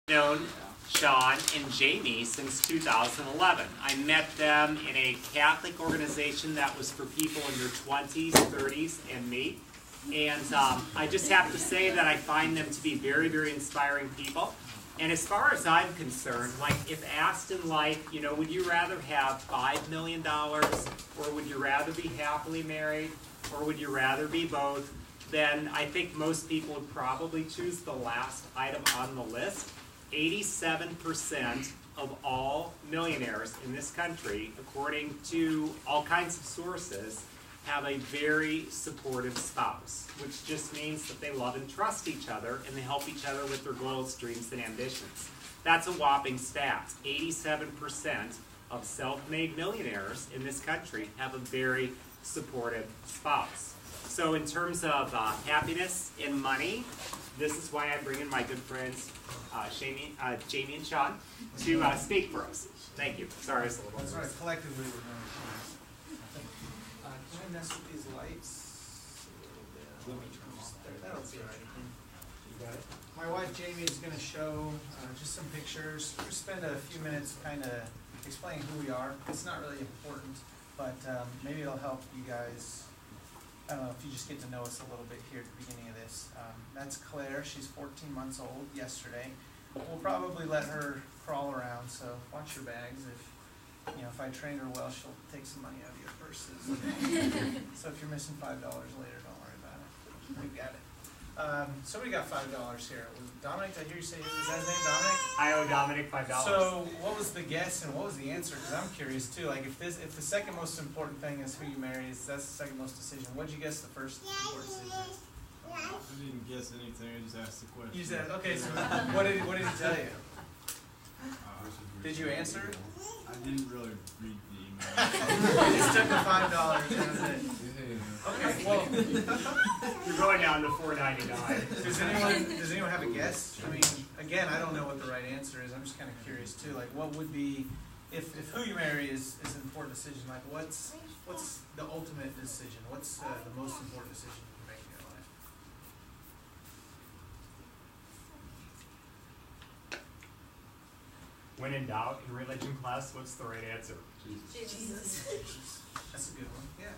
Known Sean and Jamie since 2011. I met them in a Catholic organization that was for people in their 20s, 30s, and me. And I just have to say that I find them to be very, very inspiring people. And as far as I'm concerned, like if asked in life, would you rather have $5 million, or would you rather be happily married, or would you rather be both, then I think most people would probably choose the last item on the list. 87% of all millionaires in this country, according to all kinds of sources, have a very supportive spouse, which just means that they love and trust each other and they help each other with their goals, dreams, and ambitions. That's a whopping stat. 87% of self-made millionaires in this country have a very supportive spouse. So in terms of happiness and money, this is why I bring in my good friends Jamie and Sean to speak for us. Thank you. Sorry, it's a little. That's right. Collectively, we're going to. Can I mess with these lights? Let me turn them off. That'll be all right. You got it. My wife Jamie is going to show just some pictures. We'll spend a few minutes kind of explaining who we are. It's not really important, but maybe it'll help you guys. I don't know if you just get to know us a little bit here at the beginning of this. That's Claire. She's 14 months old yesterday. We'll probably let her crawl around, so watch your bags. If I train her well, she'll take some money out of your purses. So if you're missing $5 later, don't worry about it. We've got it. Somebody got $5 here. Dominic, did I hear you say, is that his name, Dominic? I owe Dominic $5. So what was the guess and what was the answer? Because I'm curious too. Like if the second most important thing is who you marry, that's the second most decision. What did you guess the first important decision is? I didn't guess anything. I just asked the question. You said, okay. So what did he tell you? Did you answer? I didn't really read the email. You just took the $5. That's it. Okay, well, You're going down to $4.99. does anyone have a guess? I mean, again, I don't know what the right answer is. I'm just kind of curious too. Like, what would be, if who you marry is an important decision? Like, what's the ultimate decision? What's the most important decision you can make in your life? When in doubt in religion class, what's the right answer? Jesus. That's a good one. Yeah.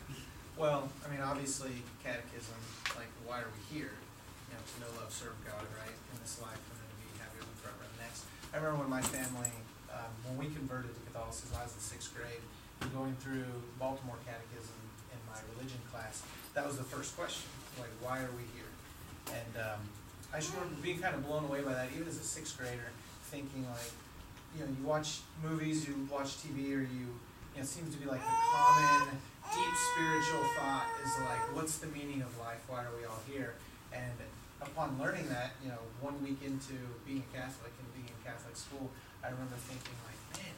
Well, I mean, obviously, catechism, like, why are we here? To know, love, serve God, right, in this life, and then to be happy with forever and next. I remember when my family, when we converted to Catholicism, I was in 6th grade, and going through Baltimore Catechism in my religion class, that was the first question, like, why are we here? And I just remember being kind of blown away by that, even as a 6th grader, thinking, like, you watch movies, you watch TV, or it seems to be like the common, deep spiritual thought is like, what's the meaning of life? Why are we all here? And upon learning that, 1 week into being a Catholic and being in Catholic school, I remember thinking like, man,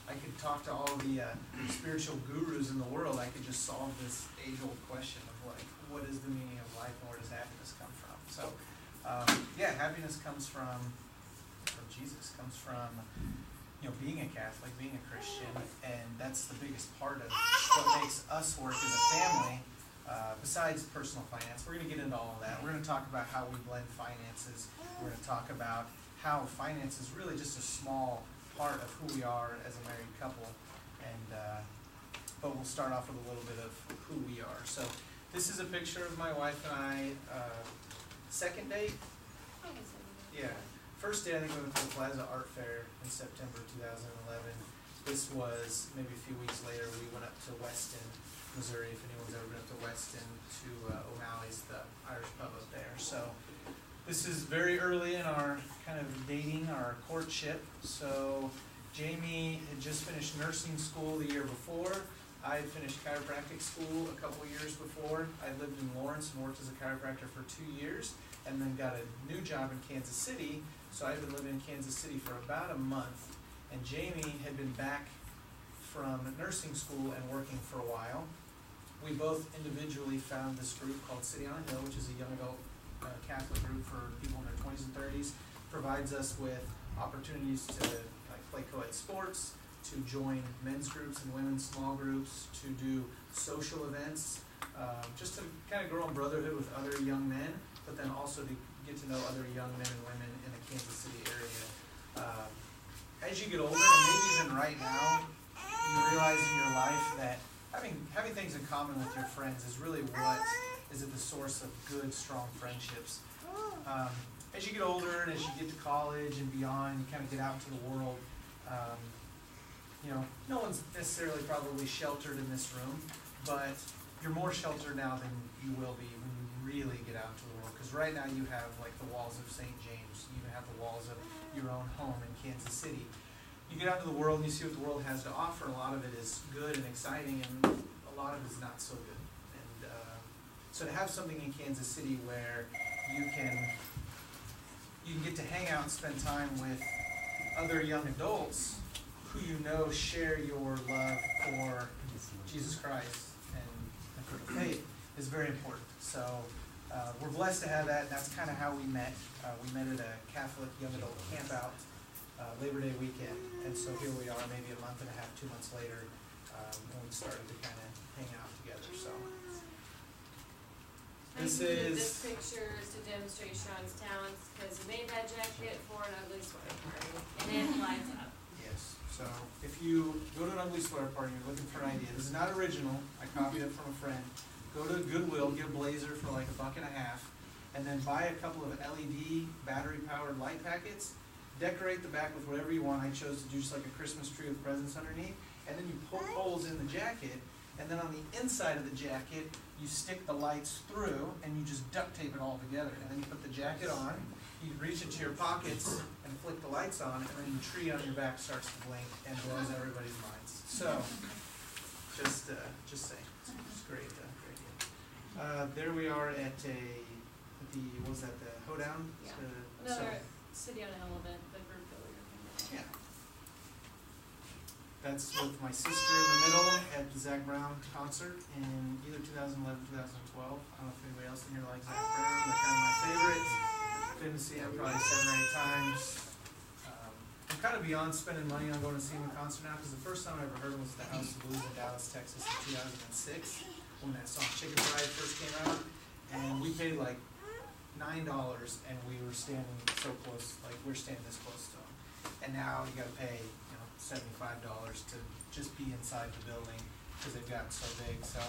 I could talk to all the spiritual gurus in the world. I could just solve this age-old question of like, what is the meaning of life and where does happiness come from? So, happiness comes from Jesus, comes from being a Catholic, being a Christian, and that's the biggest part of what makes us work as a family, besides personal finance. We're going to get into all of that. We're going to talk about how we blend finances. We're going to talk about how finance is really just a small part of who we are as a married couple, but we'll start off with a little bit of who we are. So this is a picture of my wife and I, second date? Yeah. First day, I think we went to the Plaza Art Fair in September 2011. This was maybe a few weeks later. We went up to Weston, Missouri. If anyone's ever been up to Weston, to O'Malley's, the Irish pub up there. So this is very early in our kind of dating, our courtship. So Jamie had just finished nursing school the year before. I had finished chiropractic school a couple years before. I lived in Lawrence and worked as a chiropractor for 2 years, and then got a new job in Kansas City. So I've been living in Kansas City for about a month, and Jamie had been back from nursing school and working for a while. We both individually found this group called City on a Hill, which is a young adult Catholic group for people in their 20s and 30s. Provides us with opportunities to play co-ed sports, to join men's groups and women's small groups, to do social events, just to kind of grow in brotherhood with other young men, but then also to get to know other young men and women in the Kansas City area as you get older, and maybe even right now, you realize in your life that having things in common with your friends is really what is at the source of good, strong friendships. As you get older and as you get to college and beyond, you kind of get out into the world. No one's necessarily probably sheltered in this room, but you're more sheltered now than you will be when you really get out into the world. Because right now you have like the walls of St. James, you even have the walls of your own home in Kansas City. You get out into the world and you see what the world has to offer, and a lot of it is good and exciting, and a lot of it is not so good. And so to have something in Kansas City where you can get to hang out and spend time with other young adults who you know share your love for Jesus Christ and for the faith is very important. So we're blessed to have that, and that's kind of how we met. We met at a Catholic young adult camp out Labor Day weekend, and so here we are maybe a month and a half, 2 months later, when we started to kind of hang out together. So This picture is to demonstrate Sean's talents, because he made that jacket for an ugly sweater party, and it lights up. yes, so if you go to an ugly sweater party and you're looking for an idea, this is not original, I copied it from a friend. Go to Goodwill, get a blazer for like $1.50, and then buy a couple of LED battery-powered light packets. Decorate the back with whatever you want. I chose to do just like a Christmas tree with presents underneath, and then you poke holes in the jacket, and then on the inside of the jacket, you stick the lights through, and you just duct tape it all together. And then you put the jacket on, you reach into your pockets and flick the lights on, and then the tree on your back starts to blink and blows everybody's minds. So, just saying, it's great, great. There we are at what was that, the Hoedown? Yeah. So, Another City on a Hill event, the group that we were thinking yeah. That's with my sister in the middle at the Zach Brown concert in either 2011 or 2012. I don't know if anybody else in here likes Zach Brown. They're kind of my favorites. Been to see him probably 7 or 8 times. I'm kind of beyond spending money on going to see him in concert now, because the first time I ever heard him was at the House of Blues in Dallas, Texas in 2006, when that song Chicken Fried first came out. And we paid like $9, and we were standing so close, like we're standing this close to him. And now you gotta pay, $75 to just be inside the building, because they've gotten so big. So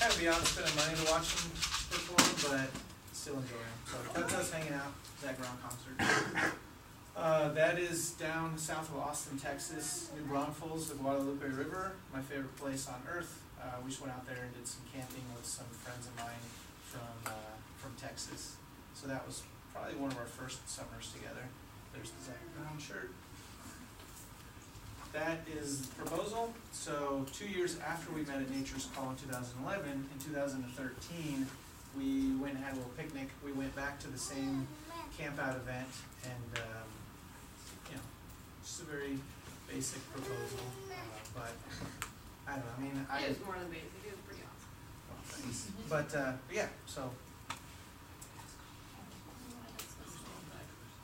kind of beyond spending money to watch them perform, but still enjoy them. So that's us hanging out, Zach Brown concert. That is down south of Austin, Texas, New Braunfels, the Guadalupe River, my favorite place on earth. We just went out there and did some camping with some friends of mine from Texas. So that was probably one of our first summers together. There's the Zach Brown shirt. That is the proposal. So 2 years after we met at Nature's Call in 2011, in 2013, we went and had a little picnic. We went back to the same camp out event, and just a very basic proposal. But I don't know. I mean, It was more than basic. It was pretty awesome. well, thanks. But yeah. So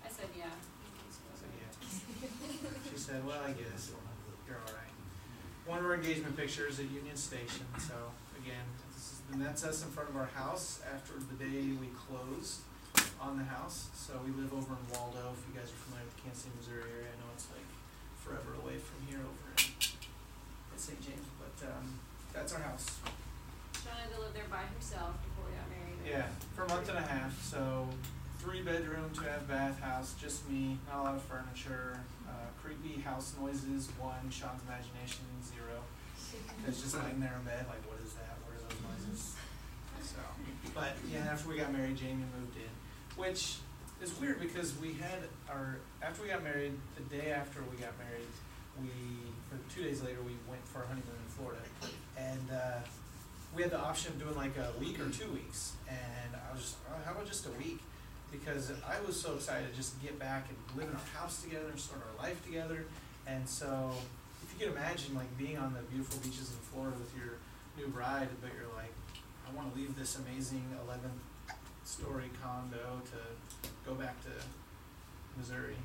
I said yeah. she said, "Well, I guess you're all right." One of our engagement pictures at Union Station. So again, that's us in front of our house after the day we closed on the house. So we live over in Waldo. If you guys are familiar with the Kansas City, Missouri area, I know it's like forever away from here over in St. James, but that's our house. Sean had to live there by himself before we got married. Yeah, for a month and a half. So 3-bedroom, 2.5-bath house, just me, not a lot of furniture, creepy house noises, 1, Sean's imagination, 0. It's just laying there in bed, like, what is that? What are those noises? So, but yeah, after we got married, Jamie moved in, which is weird because after we got married, the day after we got married, or 2 days later, we went for our honeymoon in Florida, and we had the option of doing like a week or 2 weeks, and I was just, how about just a week? Because I was so excited to just get back and live in our house together and start our life together. And so, if you can imagine like being on the beautiful beaches in Florida with your new bride, but you're like, I want to leave this amazing 11th-story condo to go back to Missouri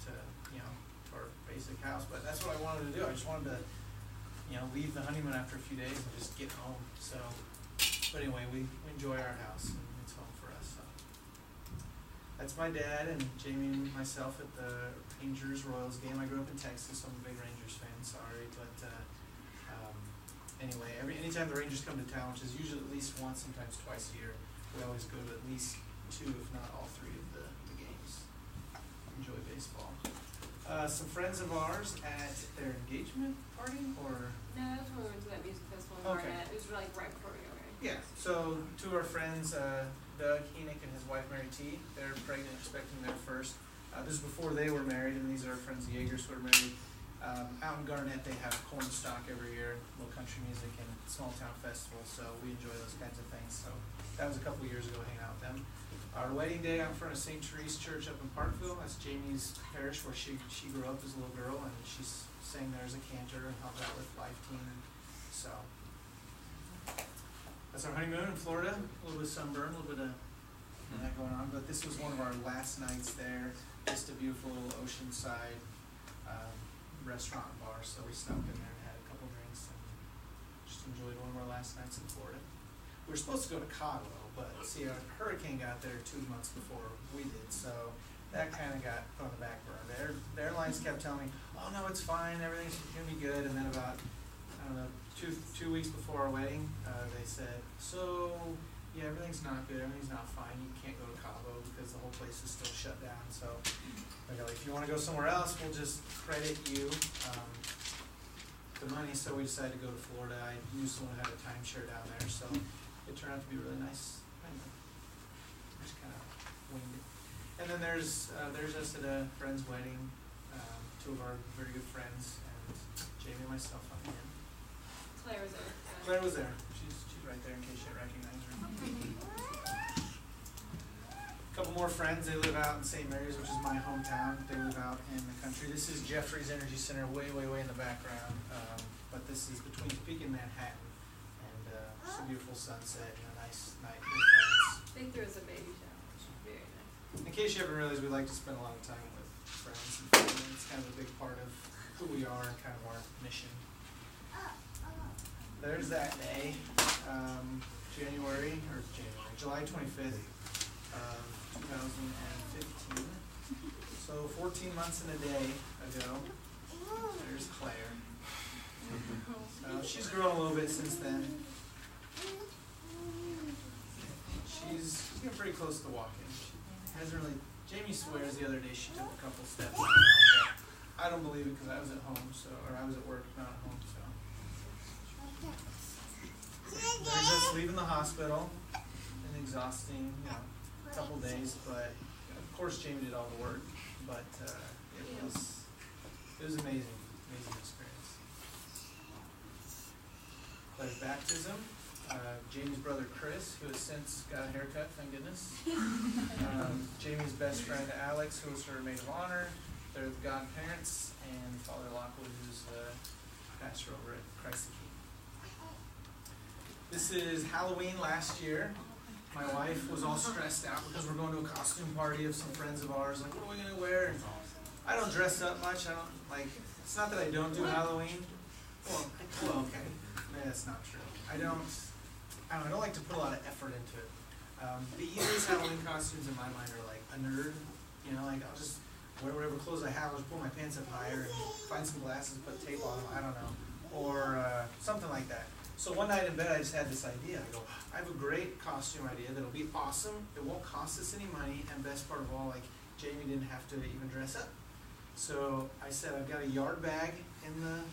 to our basic house. But that's what I wanted to do. I just wanted to, leave the honeymoon after a few days and just get home. So, but anyway, we enjoy our house and it's home for us. So. that's my dad and Jamie and myself at the Rangers-Royals game. I grew up in Texas, so I'm a big Rangers fan, sorry, but, anyway, anytime the Rangers come to town, which is usually at least once, sometimes twice a year, we always go to at least 2, if not all 3 of the games. Enjoy baseball. Some friends of ours at their engagement party, or? No, that's when we went to that music festival in Okay. Barnett. It was like right before we got married. Yeah, so 2 of our friends, Doug Heenick and his wife Mary T, they're pregnant, expecting their first. This is before they were married, and these are our friends, the Yeagers, who are married. Out in Garnett, they have corn stock every year, little country music and small town festival, so we enjoy those kinds of things. So that was a couple years ago, hanging out with them. Our wedding day out in front of St. Therese Church up in Parkville, that's Jamie's parish where she grew up as a little girl, and she sang there as a cantor and helped out with Life Team. So that's our honeymoon in Florida. A little bit of sunburn, a little bit of that going on, but this was one of our last nights there. Just a beautiful little oceanside restaurant and bar, so we stopped in there and had a couple drinks and just enjoyed one of our last nights in Florida. We were supposed to go to Cabo, but see, a hurricane got there 2 months before we did, so that kind of got put on the back burner. The airlines kept telling me, oh no, it's fine, everything's gonna be good, and then about, I don't know, two weeks before our wedding, they said, so, yeah, everything's not good, everything's not fine, you can't go to Cabo because the whole place is still shut down, so I go, if you wanna go somewhere else, we'll just credit you, the money, so we decided to go to Florida. I knew someone who had a timeshare down there, so it turned out to be really nice. Just kind of winged it. And then there's us at a friend's wedding, 2 of our very good friends, and Jamie and myself on the end. Claire was there. Claire was there. She's right there in case you recognize her. A couple more friends. They live out in St. Mary's, which is my hometown. They live out in the country. This is Jeffrey's Energy Center, way in the background. But this is between Topeka and Manhattan, and just a beautiful sunset and a nice night with friends. They threw us a baby shower, which was very nice. In case you haven't realized, we like to spend a lot of time with friends and family. It's kind of a big part of who we are and kind of our mission. There's that day, July 25th of 2015. So 14 months and a day ago. There's Claire. She's grown a little bit since then. She's getting pretty close to walking. She hasn't really. Jamie swears the other day she took a couple steps. But I don't believe it because I was at home, or I was at work, not at home. So there's us leaving the hospital. An exhausting, couple days, but of course Jamie did all the work. But it was amazing experience. Claire's baptism. Jamie's brother Chris, who has since got a haircut, thank goodness. Jamie's best friend Alex, who was her maid of honor. They're the godparents, and Father Lockwood, who's the pastor over at Christ the King. This is Halloween last year. My wife was all stressed out because we're going to a costume party of some friends of ours. Like, what are we going to wear? And I don't dress up much. I don't, it's not that I don't do Halloween. Well, okay. Maybe that's not true. I don't like to put a lot of effort into it. The easiest Halloween costumes in my mind are like a nerd. I'll just wear whatever clothes I have. I'll just pull my pants up higher and find some glasses and put tape on them. I don't know. Or something like that. So one night in bed, I just had this idea. I go, I have a great costume idea that'll be awesome. It won't cost us any money, and best part of all, Jamie didn't have to even dress up. So I said, I've got a yard bag in the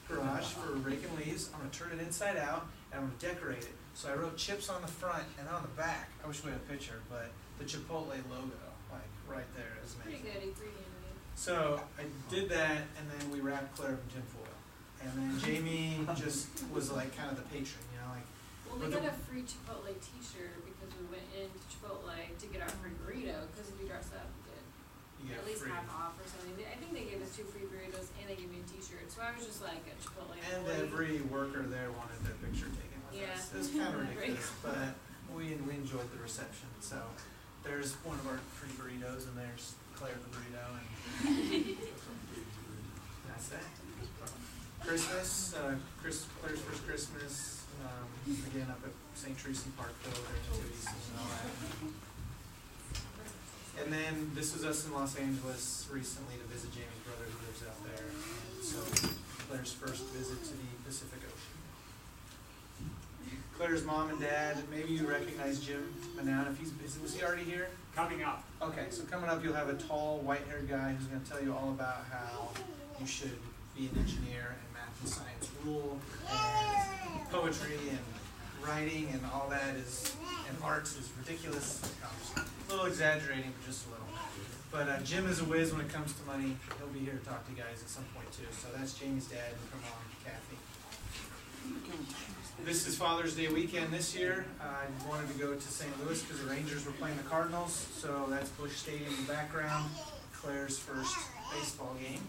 garage for raking leaves. I'm gonna turn it inside out, and I'm gonna decorate it. So I wrote Chips on the front and on the back. I wish we had a picture, but the Chipotle logo, right there, is amazing. Pretty good ingredient. So I did that, and then we wrapped Claire in tinfoil. And then Jamie just was kind of the patron, Well, we got a free Chipotle t-shirt because we went into Chipotle to get our free burrito, because if you dress up, you get at least half off or something. I think they gave us 2 free burritos and they gave me a t-shirt. So I was just like a Chipotle And employee. every worker there wanted their picture taken with us. It was kind of ridiculous, but we enjoyed the reception. So there's one of our free burritos, and there's Claire the burrito, and that's that. Christmas, Claire's first Christmas, again up at St. Teresa in Parkville, their nativity scene and all that. And then this was us in Los Angeles recently to visit Jamie's brother who lives out there. And so Claire's first visit to the Pacific Ocean. Claire's mom and dad, maybe you recognize Jim Manan if was he already here? Coming up. Okay, so coming up you'll have a tall, white-haired guy who's going to tell you all about how you should be an engineer and math and science rule, and poetry and writing and all that is, and arts is ridiculous. I'm just a little exaggerating, but just a little. But Jim is a whiz when it comes to money. He'll be here to talk to you guys at some point too. So that's Jamie's dad and her mom, Kathy. This is Father's Day weekend this year. I wanted to go to St. Louis because the Rangers were playing the Cardinals. So that's Busch Stadium in the background. Claire's first baseball game.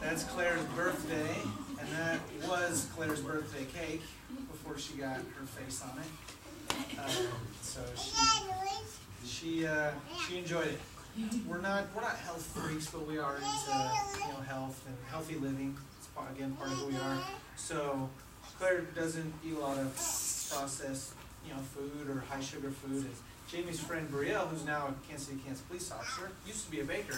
That's Claire's birthday, and that was Claire's birthday cake before she got her face on it. So she enjoyed it. We're not health freaks, but we are into health and healthy living. It's again part of who we are. So Claire doesn't eat a lot of processed food or high sugar food. And Jamie's friend Brielle, who's now a Kansas City police officer, used to be a baker,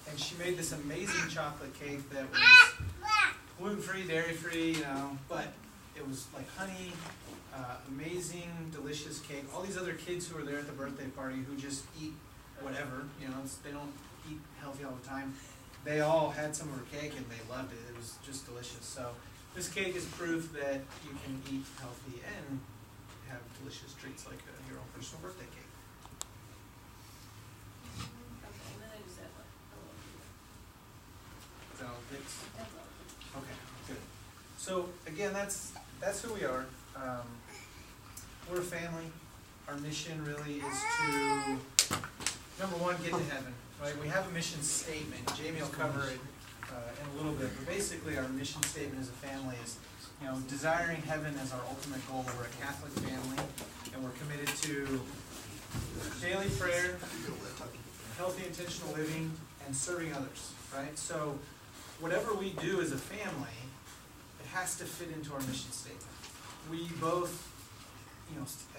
and she made this amazing chocolate cake that was gluten-free, dairy-free, but it was like honey, amazing, delicious cake. All these other kids who were there at the birthday party who just eat whatever, they don't eat healthy all the time. They all had some of her cake and they loved it. It was just delicious. So this cake is proof that you can eat healthy and have delicious treats like your own personal birthday cake. Okay, good. So again, that's who we are. We're a family. Our mission really is to, number one, get to heaven. Right? We have a mission statement. Jamie will cover it in a little bit, but basically our mission statement as a family is, desiring heaven as our ultimate goal. We're a Catholic family, and we're committed to daily prayer, healthy, intentional living, and serving others. Right? So whatever we do as a family, it has to fit into our mission statement. We both,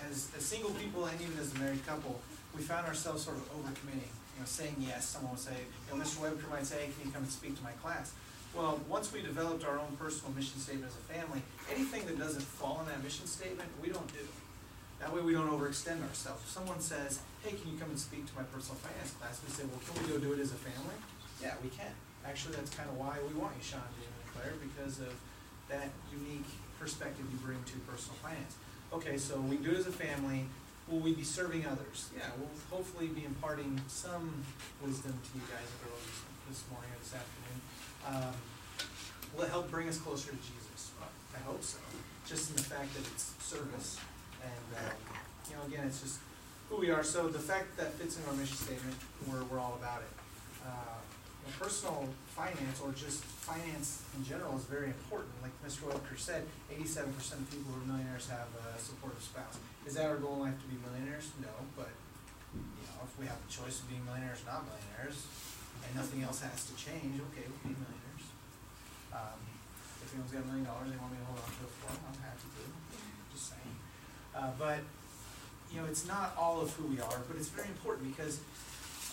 as single people and even as a married couple, we found ourselves sort of overcommitting, saying yes. Someone would say, Mr. Webker might say, can you come and speak to my class? Well, once we developed our own personal mission statement as a family, anything that doesn't fall in that mission statement, we don't do. That way we don't overextend ourselves. If someone says, hey, can you come and speak to my personal finance class? We say, well, can we go do it as a family? Yeah, we can. Actually, that's kind of why we want you, Sean, Jamie, and Claire, because of that unique perspective you bring to personal finance. Okay, so we do it as a family. Will we be serving others? Yeah, we'll hopefully be imparting some wisdom to you guys and girls this morning or this afternoon. Will it help bring us closer to Jesus? Well, I hope so. Just in the fact that it's service. And, again, it's just who we are. So the fact that fits in our mission statement, we're all about it. Personal finance, or just finance in general, is very important. Like Mr. Webker said, 87% of people who are millionaires have a supportive spouse. Is that our goal in life, to be millionaires? No, but if we have the choice of being millionaires or not millionaires, and nothing else has to change, okay, we'll be millionaires. If anyone's got $1 million they want me to hold on to it for them, I'm happy to. Just saying. But it's not all of who we are, but it's very important because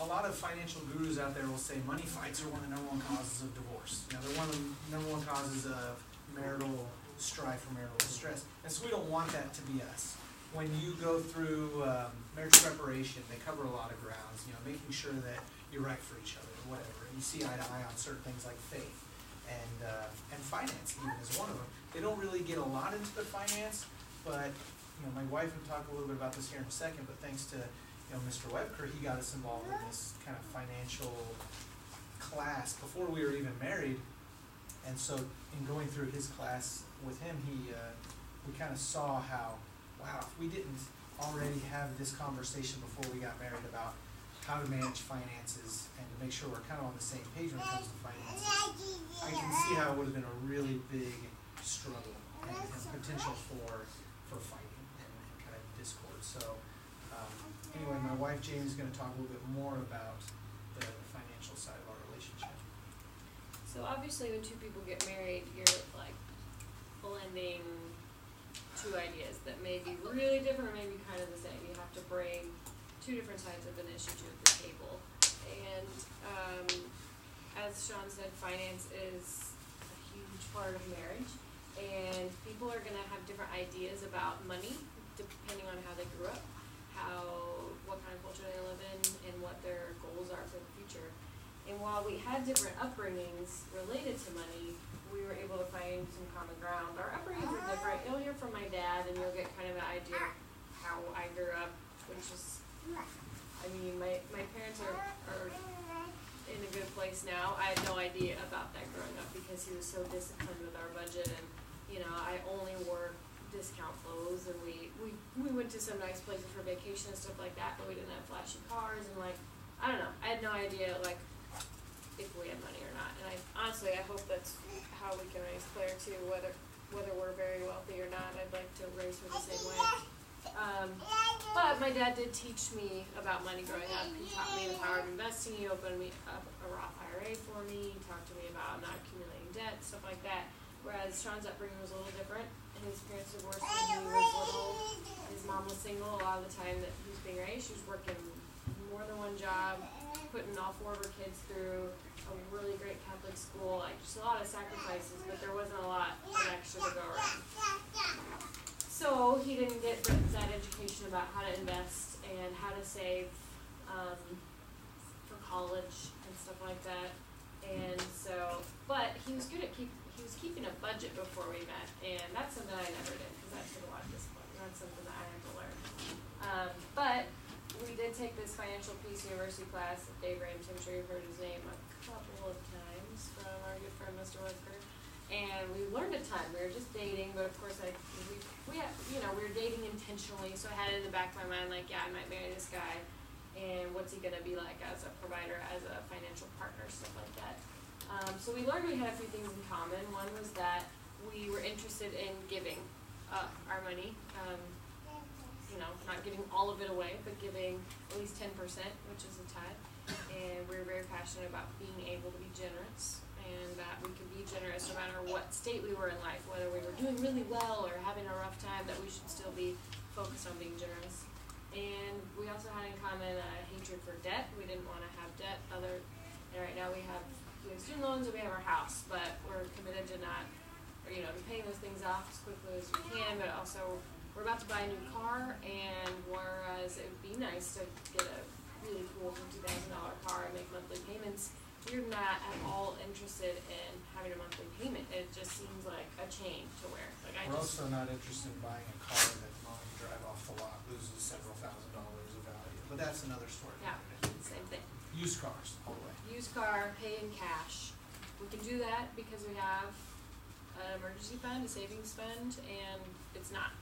a lot of financial gurus out there will say money fights are one of the number one causes of divorce. They're one of the number one causes of marital strife or marital distress. And so we don't want that to be us. When you go through marriage preparation, they cover a lot of grounds, making sure that you're right for each other or whatever. And you see eye to eye on certain things like faith and finance even is one of them. They don't really get a lot into the finance, but my wife would talk a little bit about this here in a second, but thanks to Mr. Webker, he got us involved in this kind of financial class before we were even married. And so in going through his class with him, we kind of saw how, wow, if we didn't already have this conversation before we got married about how to manage finances and to make sure we're kind of on the same page when it comes to finances, I can see how it would have been a really big struggle and potential for fighting and kind of discord. So anyway, my wife Jamie is going to talk a little bit more about the financial side of our relationship. So obviously when two people get married, you're like blending two ideas that may be really different or maybe kind of the same. You have to bring two different sides of an issue to the table. And as Sean said, finance is a huge part of marriage, and people are gonna have different ideas about money depending on how they grew up, what kind of culture they live in, and what their goals are for the future. And while we had different upbringings related to money, we were able to find some common ground. Our upbringings are different. You'll hear from my dad, and you'll get kind of an idea of how I grew up, which is, I mean, my parents are in a good place now. I had no idea about that growing up because he was so disciplined with our budget, and I only wore discount clothes, and we went to some nice places for vacation and stuff like that, but we didn't have flashy cars, and I don't know, I had no idea if we had money or not. And I hope that's how we can raise Claire too, whether we're very wealthy or not. I'd like to raise her the same way. But my dad did teach me about money growing up. He taught me the power of investing. He opened me up a Roth IRA for me. He talked to me about not accumulating debt, stuff like that. Whereas Sean's upbringing was a little different. His parents divorced when he was little. His mom was single a lot of the time that he was being raised. She was working more than one job, putting all 4 of her kids through a really great Catholic school. Just a lot of sacrifices, but there wasn't a lot of extra to go around. So he didn't get that education about how to invest and how to save for college and stuff like that. And so, but he was good at keeping a budget before we met, and that's something I never did because that took a lot of discipline. That's something that I had to learn. But we did take this Financial Peace University class with Dave Ramsey. I'm sure you've heard his name a couple of times from our good friend Mr. Whitaker. And we learned a ton. We were just dating, but of course, we were dating intentionally. So I had it in the back of my mind, I might marry this guy, and what's he gonna be like as a provider, as a financial partner, stuff like that. So we learned we had a few things in common. One was that we were interested in giving up our money. Not giving all of it away, but giving at least 10%, which is a tithe. And we were very passionate about being able to be generous, and that we could be generous no matter what state we were in life, whether we were doing really well or having a rough time, that we should still be focused on being generous. And we also had in common a hatred for debt. We didn't want to have debt and right now we have student loans and we have our house, but we're committed to to paying those things off as quickly as we can, but also we're about to buy a new car, and whereas it would be nice to get a really cool $50,000 car and make monthly payments, we're not at all interested in having a monthly payment. It just seems like a chain to wear. We're also not interested in buying a car that mom drive off the lot loses several $1,000s of value. But that's another story. Yeah, same thing. Used cars, all the way. Used car, pay in cash. We can do that because we have an emergency fund, a savings fund, and it's not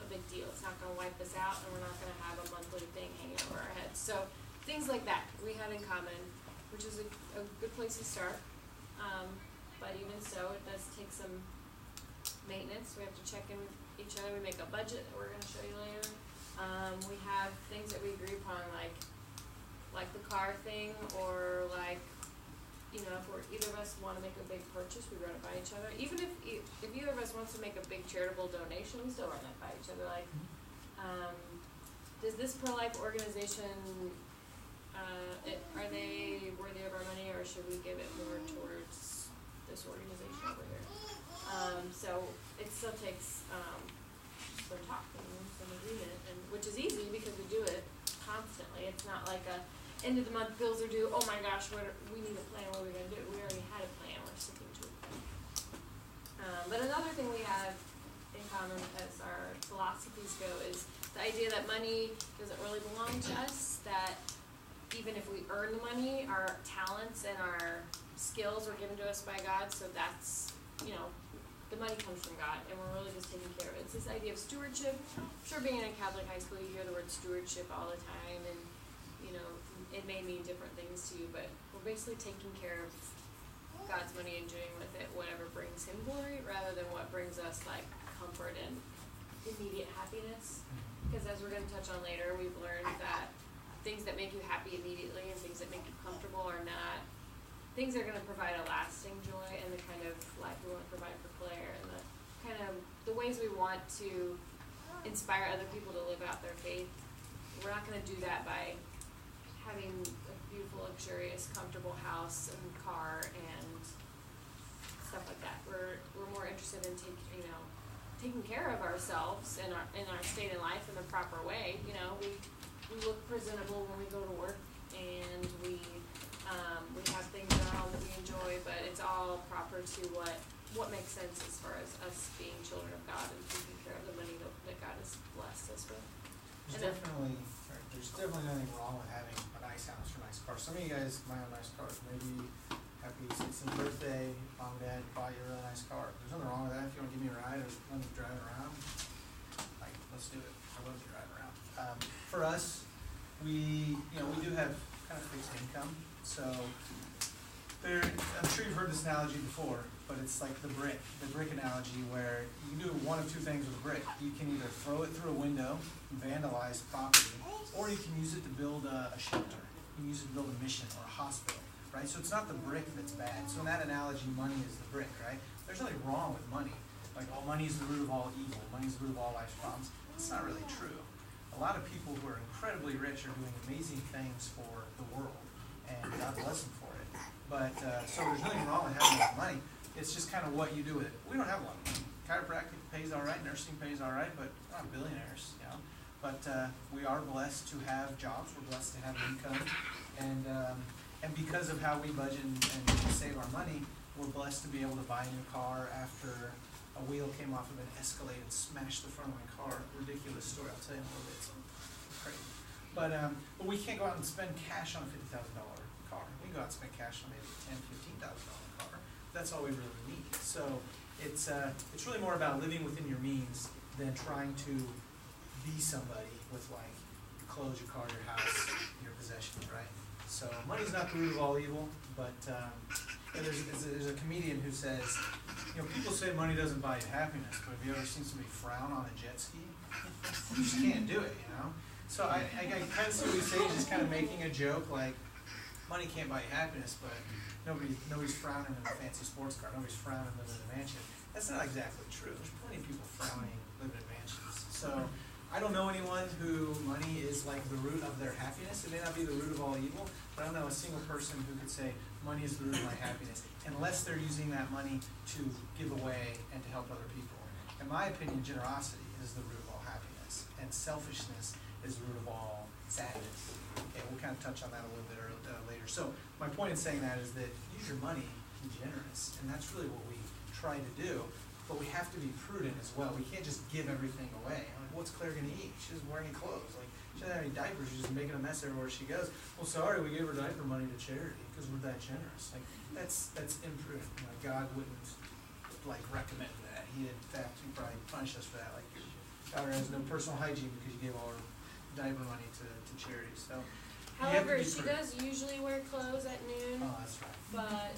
a big deal. It's not going to wipe us out, and we're not going to have a monthly thing hanging over our heads. So things like that we had in common, which is a good place to start. But even so, it does take some maintenance. We have to check in with each other. We make a budget that we're going to show you later. We have things that we agree upon, like the car thing, or if either of us want to make a big purchase, we run it by each other. Even if either of us wants to make a big charitable donation, we still run it by each other. Does this pro-life organization, are they worthy of our money, or should we give it more towards this organization over here? So it still takes some talking, some agreement, and which is easy because we do it constantly. It's not like a end of the month bills are due, oh my gosh, we need a plan, what are we going to do? We already had a plan, we're sticking to a plan. But another thing we have in common as our philosophies go is the idea that money doesn't really belong to us, that even if we earn the money, our talents and our skills are given to us by God, so that's, the money comes from God, and we're really just taking care of it. It's this idea of stewardship. I'm sure being in a Catholic high school, you hear the word stewardship all the time, and it may mean different things to you, but we're basically taking care of God's money and doing with it whatever brings Him glory, rather than what brings us comfort and immediate happiness. Because as we're going to touch on later, we've learned that things that make you happy immediately and things that make you comfortable are not things that are going to provide a lasting joy and the kind of life we want to provide for Claire, and the ways we want to inspire other people to live out their faith we're not gonna do that by having a beautiful, luxurious, comfortable house and car and stuff like that. We're more interested in taking care of ourselves and our state in life in the proper way. We look presentable when we go to work, and we have things in our home that we enjoy, but it's all proper to what makes sense as far as us being children of God and taking care of the money that God has blessed us with. There's definitely nothing wrong with having a nice house or a nice car. Some of you guys might have nice cars. Maybe happy 16th birthday, mom and dad bought you a really nice car. There's nothing wrong with that. If you want to give me a ride or let me drive around, like, let's do it. I love to drive around. For us, we do have kind of fixed income. So I'm sure you've heard this analogy before, but it's like the brick analogy, where you can do one of two things with a brick. You can either throw it through a window, vandalize property, or you can use it to build a shelter. You can use it to build a mission or a hospital, right? So it's not the brick that's bad. So in that analogy, money is the brick, right? There's nothing wrong with money. Like, money is the root of all evil. Money is the root of all life's problems. It's not really true. A lot of people who are incredibly rich are doing amazing things for the world, and God bless them for it. But, so there's nothing wrong with having enough money. It's just kind of what you do with it. We don't have a lot of money. Chiropractic pays all right, nursing pays all right, but we're not billionaires, But we are blessed to have jobs. We're blessed to have income, and because of how we budget and save our money, we're blessed to be able to buy a new car after a wheel came off of an Escalade and smashed the front of my car. Ridiculous story. I'll tell you in a little bit. It's crazy. But we can't go out and spend cash on a $50,000 car. We can go out and spend cash on maybe a $10,000, $15,000 car. That's all we really need. So it's really more about living within your means than trying to be somebody with, like, your clothes, your car, your house, your possessions, right? So money's not the root of all evil, but there's a comedian who says, people say money doesn't buy you happiness, but have you ever seen somebody frown on a jet ski? You just can't do it, So I kind of see what he's saying. He's just kind of making a joke, like, money can't buy you happiness, but nobody's frowning in a fancy sports car. Nobody's frowning living in a mansion. That's not exactly true. There's plenty of people frowning living in mansions. So I don't know anyone who money is like the root of their happiness. It may not be the root of all evil, but I don't know a single person who could say money is the root of my happiness, unless they're using that money to give away and to help other people. In my opinion, generosity is the root of all happiness, and selfishness is the root of all sadness. Okay, we'll kind of touch on that a little bit later. So my point in saying that is that use your money, be generous, and that's really what we try to do. But we have to be prudent as well. We can't just give everything away. What's Claire going to eat? She doesn't wear any clothes. Like, she doesn't have any diapers. She's just making a mess everywhere she goes. Well, sorry, we gave her diaper money to charity because we're that generous. Like, that's imprudent. God wouldn't recommend that. He'd in fact probably punish us for that. Like, your daughter has no personal hygiene because you gave all her diaper money to charity. So, however, she does usually wear clothes at noon. Oh, that's right. But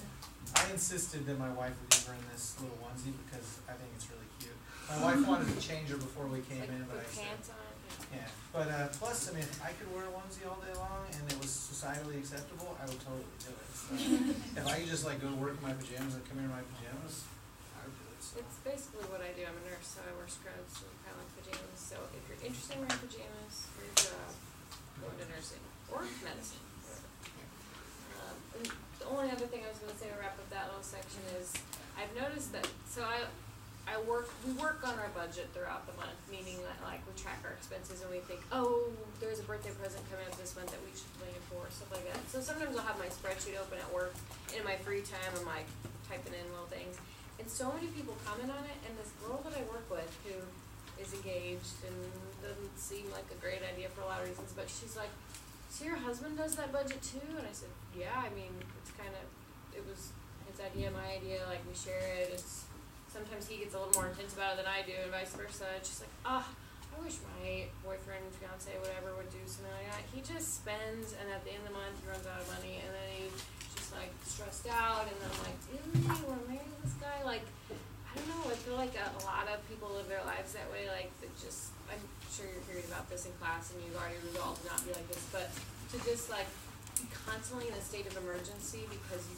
I insisted that my wife would leave her in this little onesie because I think it's really cute. My wife wanted to change her before we came in, but I said, pants on. yeah. But plus, I mean, if I could wear a onesie all day long and it was societally acceptable, I would totally do it. So if I could just go to work in my pajamas and come here in my pajamas, I would do it. So. It's basically what I do. I'm a nurse, so I wear scrubs and kind of like pajamas. So if you're interested in wearing pajamas for your job, go into nursing or medicine. And the only other thing I was going to say to wrap up that little section is I've noticed that, we work on our budget throughout the month, meaning that we track our expenses and we think, oh, there's a birthday present coming up this month that we should plan for, stuff like that. So sometimes I'll have my spreadsheet open at work, and in my free time I'm typing in little things. And so many people comment on it, and this girl that I work with who is engaged and doesn't seem like a great idea for a lot of reasons, but she's like, so your husband does that budget too? And I said, yeah, I mean, it was his idea, my idea, we share it. Sometimes he gets a little more intense about it than I do, and vice versa. And she's like, I wish my boyfriend, fiance, whatever, would do something like that. He just spends, and at the end of the month, he runs out of money, and then he's just stressed out, and then I'm like, really, you want to marry this guy? I don't know, I feel like a lot of people live their lives that way, I'm sure you're hearing about this in class, and you've already resolved to not be like this, but to just be constantly in a state of emergency because you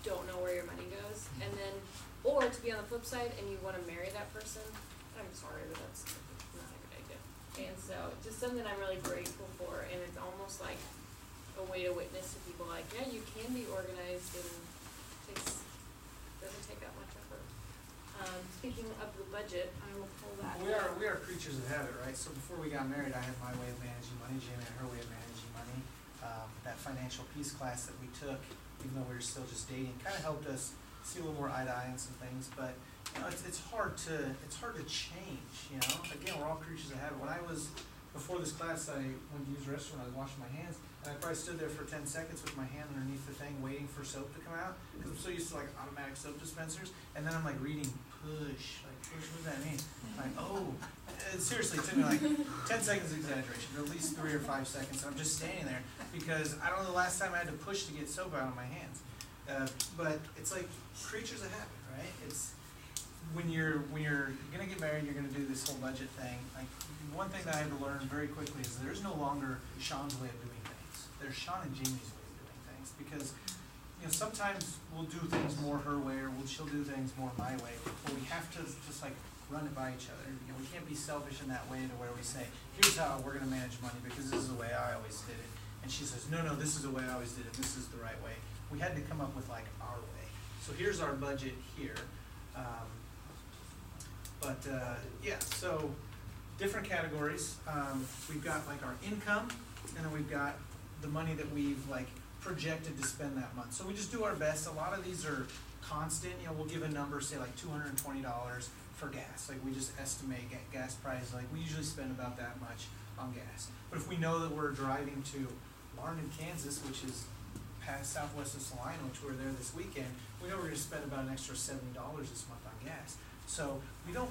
don't know where your money goes, and then, or to be on the flip side and you want to marry that person, I'm sorry, but that's not a good idea. And so, just something I'm really grateful for, and it's almost like a way to witness to people like, yeah, you can be organized and doesn't take that much effort. Speaking of the budget, I will pull that. We are creatures of habit, right? So before we got married, I had my way of managing money, Jamie had her way of managing money. That financial peace class that we took, even though we were still just dating, kind of helped us see a little more eye to eye on some things. But you know, it's hard to change. You know, again, we're all creatures of habit. When I was before this class, I went to use the restroom. I was washing my hands, and I probably stood there for 10 seconds with my hand underneath the thing, waiting for soap to come out. Because I'm so used to like automatic soap dispensers, and then I'm like reading push. What does that mean? Like, oh, seriously, it took me like 10 seconds of exaggeration, but at least 3 or 5 seconds. And I'm just standing there because I don't know the last time I had to push to get soap out of my hands. But it's like creatures of habit, right? It's when you're gonna get married, you're gonna do this whole budget thing. Like one thing that I had to learn very quickly is there's no longer Sean's way of doing things. There's Sean and Jamie's way of doing things, because you know, sometimes we'll do things more her way, or she'll do things more my way, but we have to just like run it by each other. You know, we can't be selfish in that way to where we say, here's how we're gonna manage money because this is the way I always did it. And she says, no, this is the way I always did it, this is the right way. We had to come up with like our way. So here's our budget here. Yeah, so different categories. We've got like our income, and then we've got the money that we've like projected to spend that month. So we just do our best. A lot of these are constant. You know, we'll give a number, say like $220 for gas. Like we just estimate gas price. Like we usually spend about that much on gas. But if we know that we're driving to Larned, Kansas, which is past southwest of Salina, which we're there this weekend, we know we're going to spend about an extra $70 this month on gas. So we don't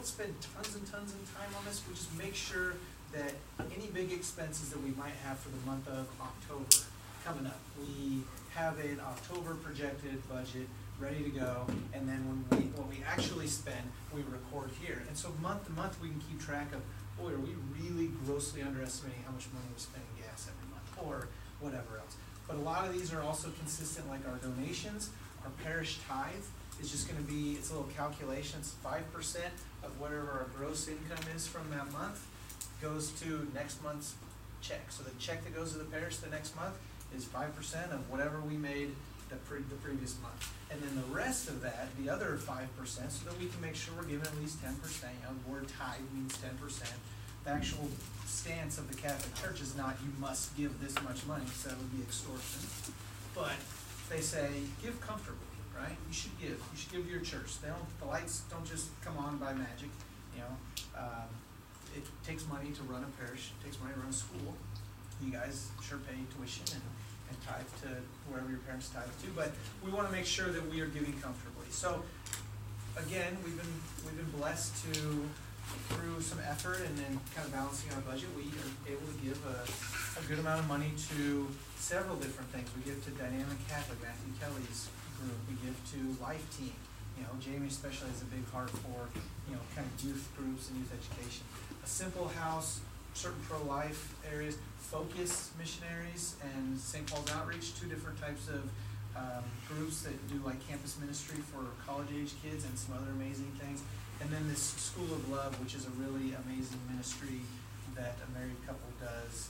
spend tons and tons of time on this. We just make sure that any big expenses that we might have for the month of October coming up, we have an October projected budget ready to go, and then when we actually spend, we record here. And so month to month we can keep track of, boy, are we really grossly underestimating how much money we spend in gas every month, or whatever else. But a lot of these are also consistent, like our donations, our parish tithe is just going to be, it's a little calculation, it's 5% of whatever our gross income is from that month goes to next month's check. So the check that goes to the parish the next month is 5% of whatever we made the previous month. And then the rest of that, the other 5%, so that we can make sure we're giving at least 10%. You know, the word tithe means 10%. The actual stance of the Catholic Church is not you must give this much money, so that would be extortion. But they say give comfortably, right? You should give. You should give to your church. The lights don't just come on by magic. You know, it takes money to run a parish. It takes money to run a school. You guys sure pay tuition and tithe to wherever your parents tithe to, but we want to make sure that we are giving comfortably. So again, we've been blessed to, through some effort and then kind of balancing our budget, we are able to give a good amount of money to several different things. We give to Dynamic Catholic, Matthew Kelly's group. We give to Life Team. You know, Jamie especially has a big heart for, you know, kind of youth groups and youth education. A Simple House, certain pro-life areas, Focus Missionaries, and St. Paul's Outreach, two different types of groups that do like campus ministry for college-age kids and some other amazing things. And then this School of Love, which is a really amazing ministry that a married couple does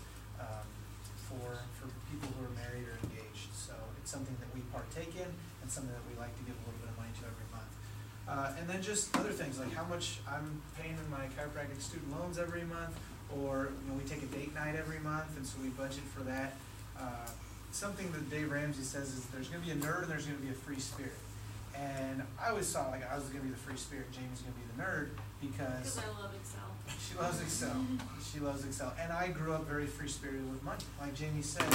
for people who are married or engaged. So it's something that we partake in and something that we like to give a little bit of money to every month. And then just other things like how much I'm paying in my chiropractic student loans every month, or you know, we take a date night every month, and so we budget for that. Something that Dave Ramsey says is there's going to be a nerd and there's going to be a free spirit. And I always thought like I was going to be the free spirit, Jamie's going to be the nerd, because I love Excel. She loves Excel. She loves Excel. And I grew up very free-spirited with money. Like Jamie said,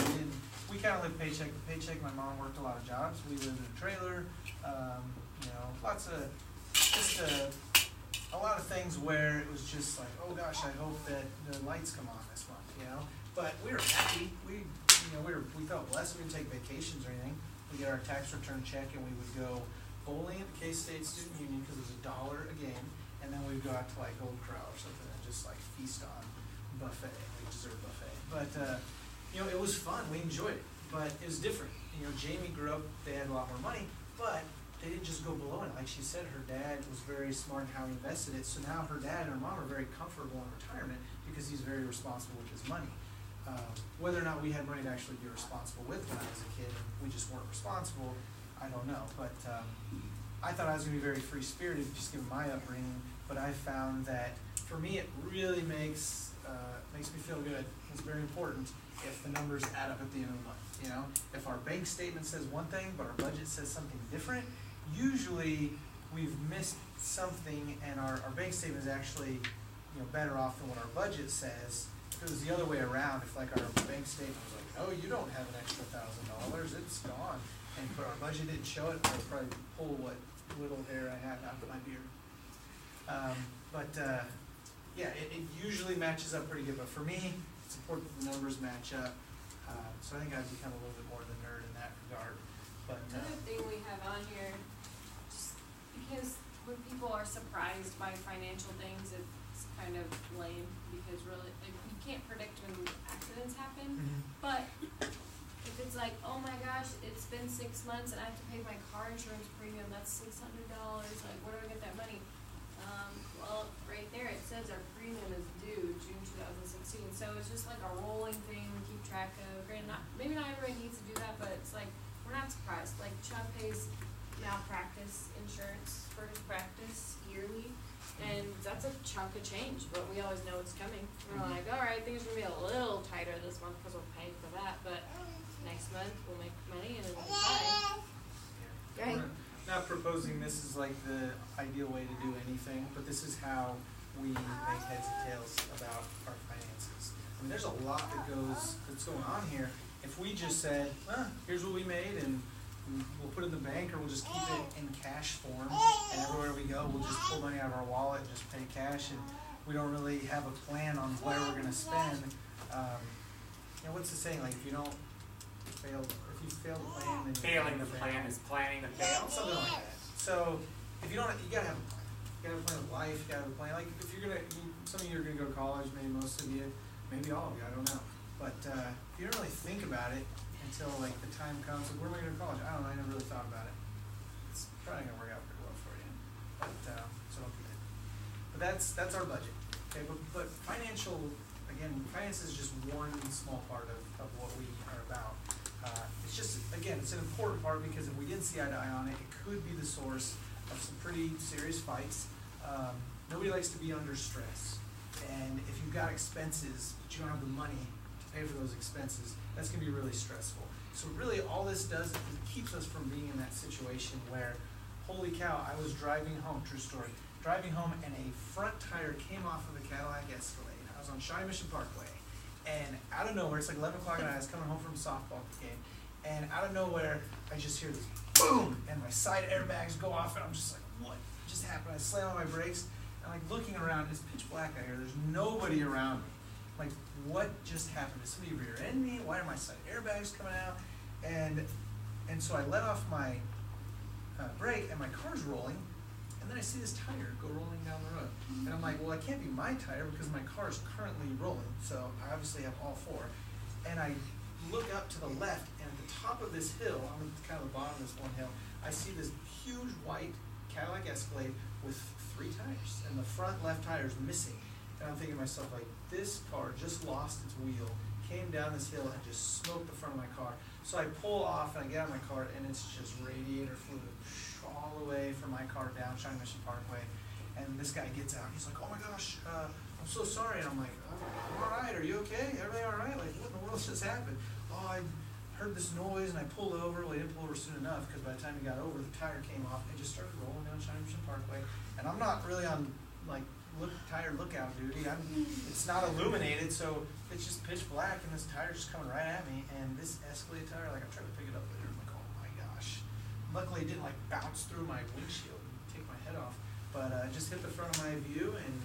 we kind of lived paycheck to paycheck. My mom worked a lot of jobs. We lived in a trailer. You know, a lot of things where it was just like, oh gosh, I hope that the lights come on this month, you know. But we were happy. We felt blessed. We didn't take vacations or anything. We get our tax return check and we would go bowling at the K-State Student Union because it was $1 a game, and then we'd go out to like Gold Corral or something and just like feast on buffet, like dessert buffet. But you know, it was fun. We enjoyed it, but it was different. You know, Jamie grew up. They had a lot more money, but they didn't just go below it. Like she said, her dad was very smart in how he invested it. So now her dad and her mom are very comfortable in retirement because he's very responsible with his money. Whether or not we had money to actually be responsible with when I was a kid, and we just weren't responsible, I don't know. But I thought I was going to be very free-spirited just given my upbringing, but I found that for me it really makes me feel good. It's very important if the numbers add up at the end of the month. You know, if our bank statement says one thing but our budget says something different, usually we've missed something, and our bank statement is actually, you know, better off than what our budget says. If it was the other way around, if like our bank statement was like, oh, you don't have an extra $1,000, it's gone, but our budget didn't show it, I'd probably pull what little hair I had out of my beard. Yeah, it usually matches up pretty good, but for me, it's important that the numbers match up. So I think I've become a little bit more of a nerd in that regard. But another thing we have on here, just because when people are surprised by financial things, it's kind of lame, because really, like, you can't predict when accidents happen. But if it's like, oh my gosh, it's been 6 months and I have to pay my car insurance premium, that's $600, like, where do I get that money? Well, right there, it says our premium is due June 2016, so it's just like a rolling thing we keep track of. Granted, maybe not everybody needs to do that, but it's like, we're not surprised. Like, Chuck pays malpractice insurance for his practice yearly, and that's a chunk of change, but we always know it's coming. We're like, all right, things are gonna be a little tighter this month because we're paying for that, but next month we'll make money and it'll be fine. Right? Not proposing this is like the ideal way to do anything, but this is how we make heads and tails about our finances. I mean, there's a lot that's going on here. If we just said, here's what we made, and we'll put it in the bank, or we'll just keep it in cash form, and everywhere we go, we'll just pull money out of our wallet and just pay cash, and we don't really have a plan on where we're going to spend. You know, what's the saying? Like, if you fail to plan, then Failing the plan is planning to fail. Something like that. So if you don't, you gotta have a plan. You gotta have a plan of life. You gotta have a plan. Like if you're some of you are gonna go to college, maybe most of you, maybe all of you. I don't know. But if you don't really think about it until like the time comes, like, where am I gonna go to college? I don't know. I never really thought about it. It's probably gonna work out pretty well for you. But so don't commit. But that's our budget. Okay. But finance is just one small part of what we are about. It's just, again, it's an important part, because if we didn't see eye to eye on it, it could be the source of some pretty serious fights. Nobody likes to be under stress. And if you've got expenses, but you don't have the money to pay for those expenses, that's going to be really stressful. So really all this does is it keeps us from being in that situation where, holy cow, I was driving home, true story, driving home, and a front tire came off of the Cadillac Escalade. I was on Shawnee Mission Parkway. And out of nowhere, it's like 11 o'clock at night, I was coming home from a softball game, and out of nowhere, I just hear this boom, and my side airbags go off, and I'm just like, what just happened? I slam on my brakes, and like looking around, it's pitch black out here, there's nobody around me. I'm like, what just happened? Did somebody rear-end me? Why are my side airbags coming out? And so I let off my brake, and my car's rolling, and then I see this tire go rolling down the road. And I'm like, well, it can't be my tire because my car is currently rolling, so I obviously have all four. And I look up to the left, and at the top of this hill, on kind of the bottom of this one hill, I see this huge white Cadillac Escalade with 3 tires, and the front left tire is missing. And I'm thinking to myself, like, this car just lost its wheel, came down this hill, and just smoked the front of my car. So I pull off, and I get out of my car, and it's just radiator fluid all the way from my car down Shawnee Mission Parkway. And this guy gets out, he's like, oh my gosh, I'm so sorry. And I'm like, I'm all right, are you okay? Everything all right? Like, what in the world just happened? Oh, I heard this noise, and I pulled over. Well, he didn't pull over soon enough, because by the time he got over, the tire came off, and it just started rolling down Shawnee Mission Parkway. And I'm not really on, like, tire lookout duty. It's not illuminated, so it's just pitch black, and this tire's just coming right at me. And this Escalade tire, like, I tried to pick it up later, I'm like, oh my gosh. Luckily, it didn't, like, bounce through my windshield and take my head off. But just hit the front of my view, and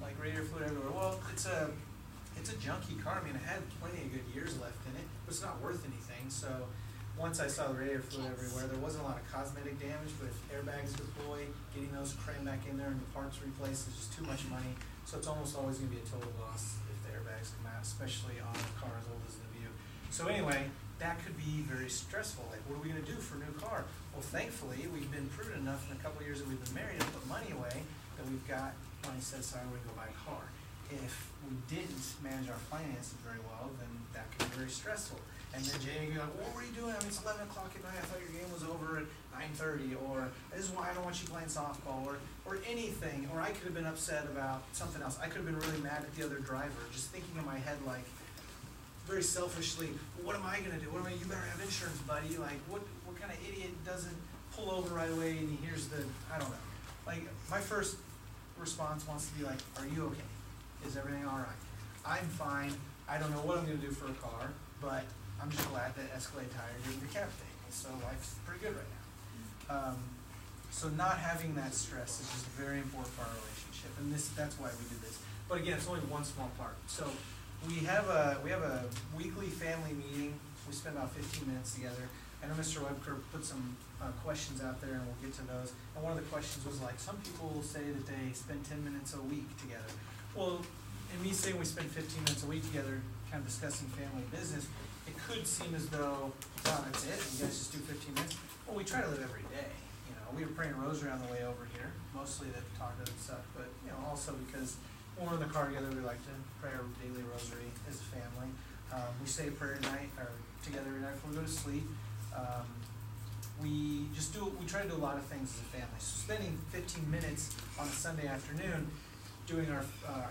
like radiator fluid everywhere. Well, it's a junky car. I mean, it had plenty of good years left in it, but it's not worth anything. So once I saw the radiator fluid everywhere, there wasn't a lot of cosmetic damage, but if airbags deploy, getting those crammed back in there and the parts replaced is just too much money. So it's almost always going to be a total loss if the airbags come out, especially on a car as old as the View. So anyway, that could be very stressful. Like, what are we gonna do for a new car? Well, thankfully, we've been prudent enough in a couple of years that we've been married to put money away, that we've got money set aside where we can go buy a car. If we didn't manage our finances very well, then that could be very stressful. And then Jamie would be like, well, what are you doing? I mean, it's 11 o'clock at night, I thought your game was over at 9:30, or this is why I don't want you playing softball, or anything. Or I could have been upset about something else. I could have been really mad at the other driver, just thinking in my head, like, very selfishly, what am I gonna do? You better have insurance, buddy. Like, what kind of idiot doesn't pull over right away and he hears the, I don't know. Like, my first response wants to be like, are you okay? Is everything all right? I'm fine. I don't know what I'm gonna do for a car, but I'm just glad that Escalade Tire didn't decapitate me, so life's pretty good right now. So not having that stress is just very important for our relationship, and that's why we do this. But again, it's only one small part. So we have a weekly family meeting. We spend about 15 minutes together. I know Mr. Webker put some questions out there, and we'll get to those. And one of the questions was like, some people will say that they spend 10 minutes a week together. Well, in me saying we spend 15 minutes a week together, kind of discussing family business, it could seem as though, wow, that's it, and you guys just do 15 minutes. Well, we try to live every day. You know, we were praying a rosary on the way over here, mostly to talk doesn't suck, but you know, also because when we're in the car together, we like to pray our daily rosary as a family. We say a prayer night, or together every night before we go to sleep. We try to do a lot of things as a family. So spending 15 minutes on a Sunday afternoon doing our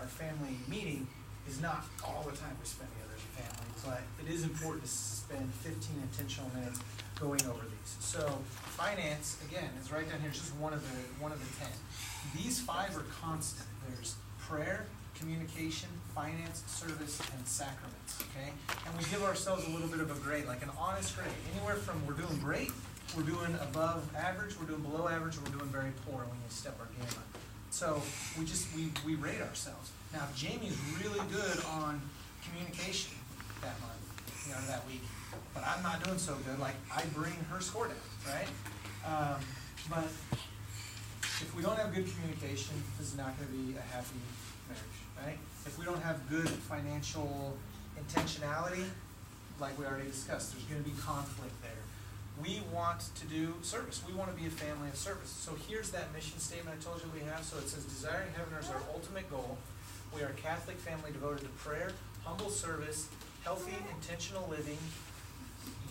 family meeting is not all the time we spend together as a family, but it is important to spend 15 intentional minutes going over these. So finance, again, is right down here, it's just one of the 10. These 5 are constant. There's prayer, communication, finance, service, and sacraments, okay? And we give ourselves a little bit of a grade, like an honest grade. Anywhere from we're doing great, we're doing above average, we're doing below average, or we're doing very poor when we step our game up. So we rate ourselves. Now, if Jamie's really good on communication that month, you know, that week, but I'm not doing so good, like I bring her score down, right? But if we don't have good communication, this is not going to be a happy marriage, right? If we don't have good financial intentionality, like we already discussed, there's going to be conflict there. We want to do service. We want to be a family of service. So here's that mission statement I told you we have. So it says, desiring heaven is our ultimate goal. We are a Catholic family devoted to prayer, humble service, healthy, intentional living,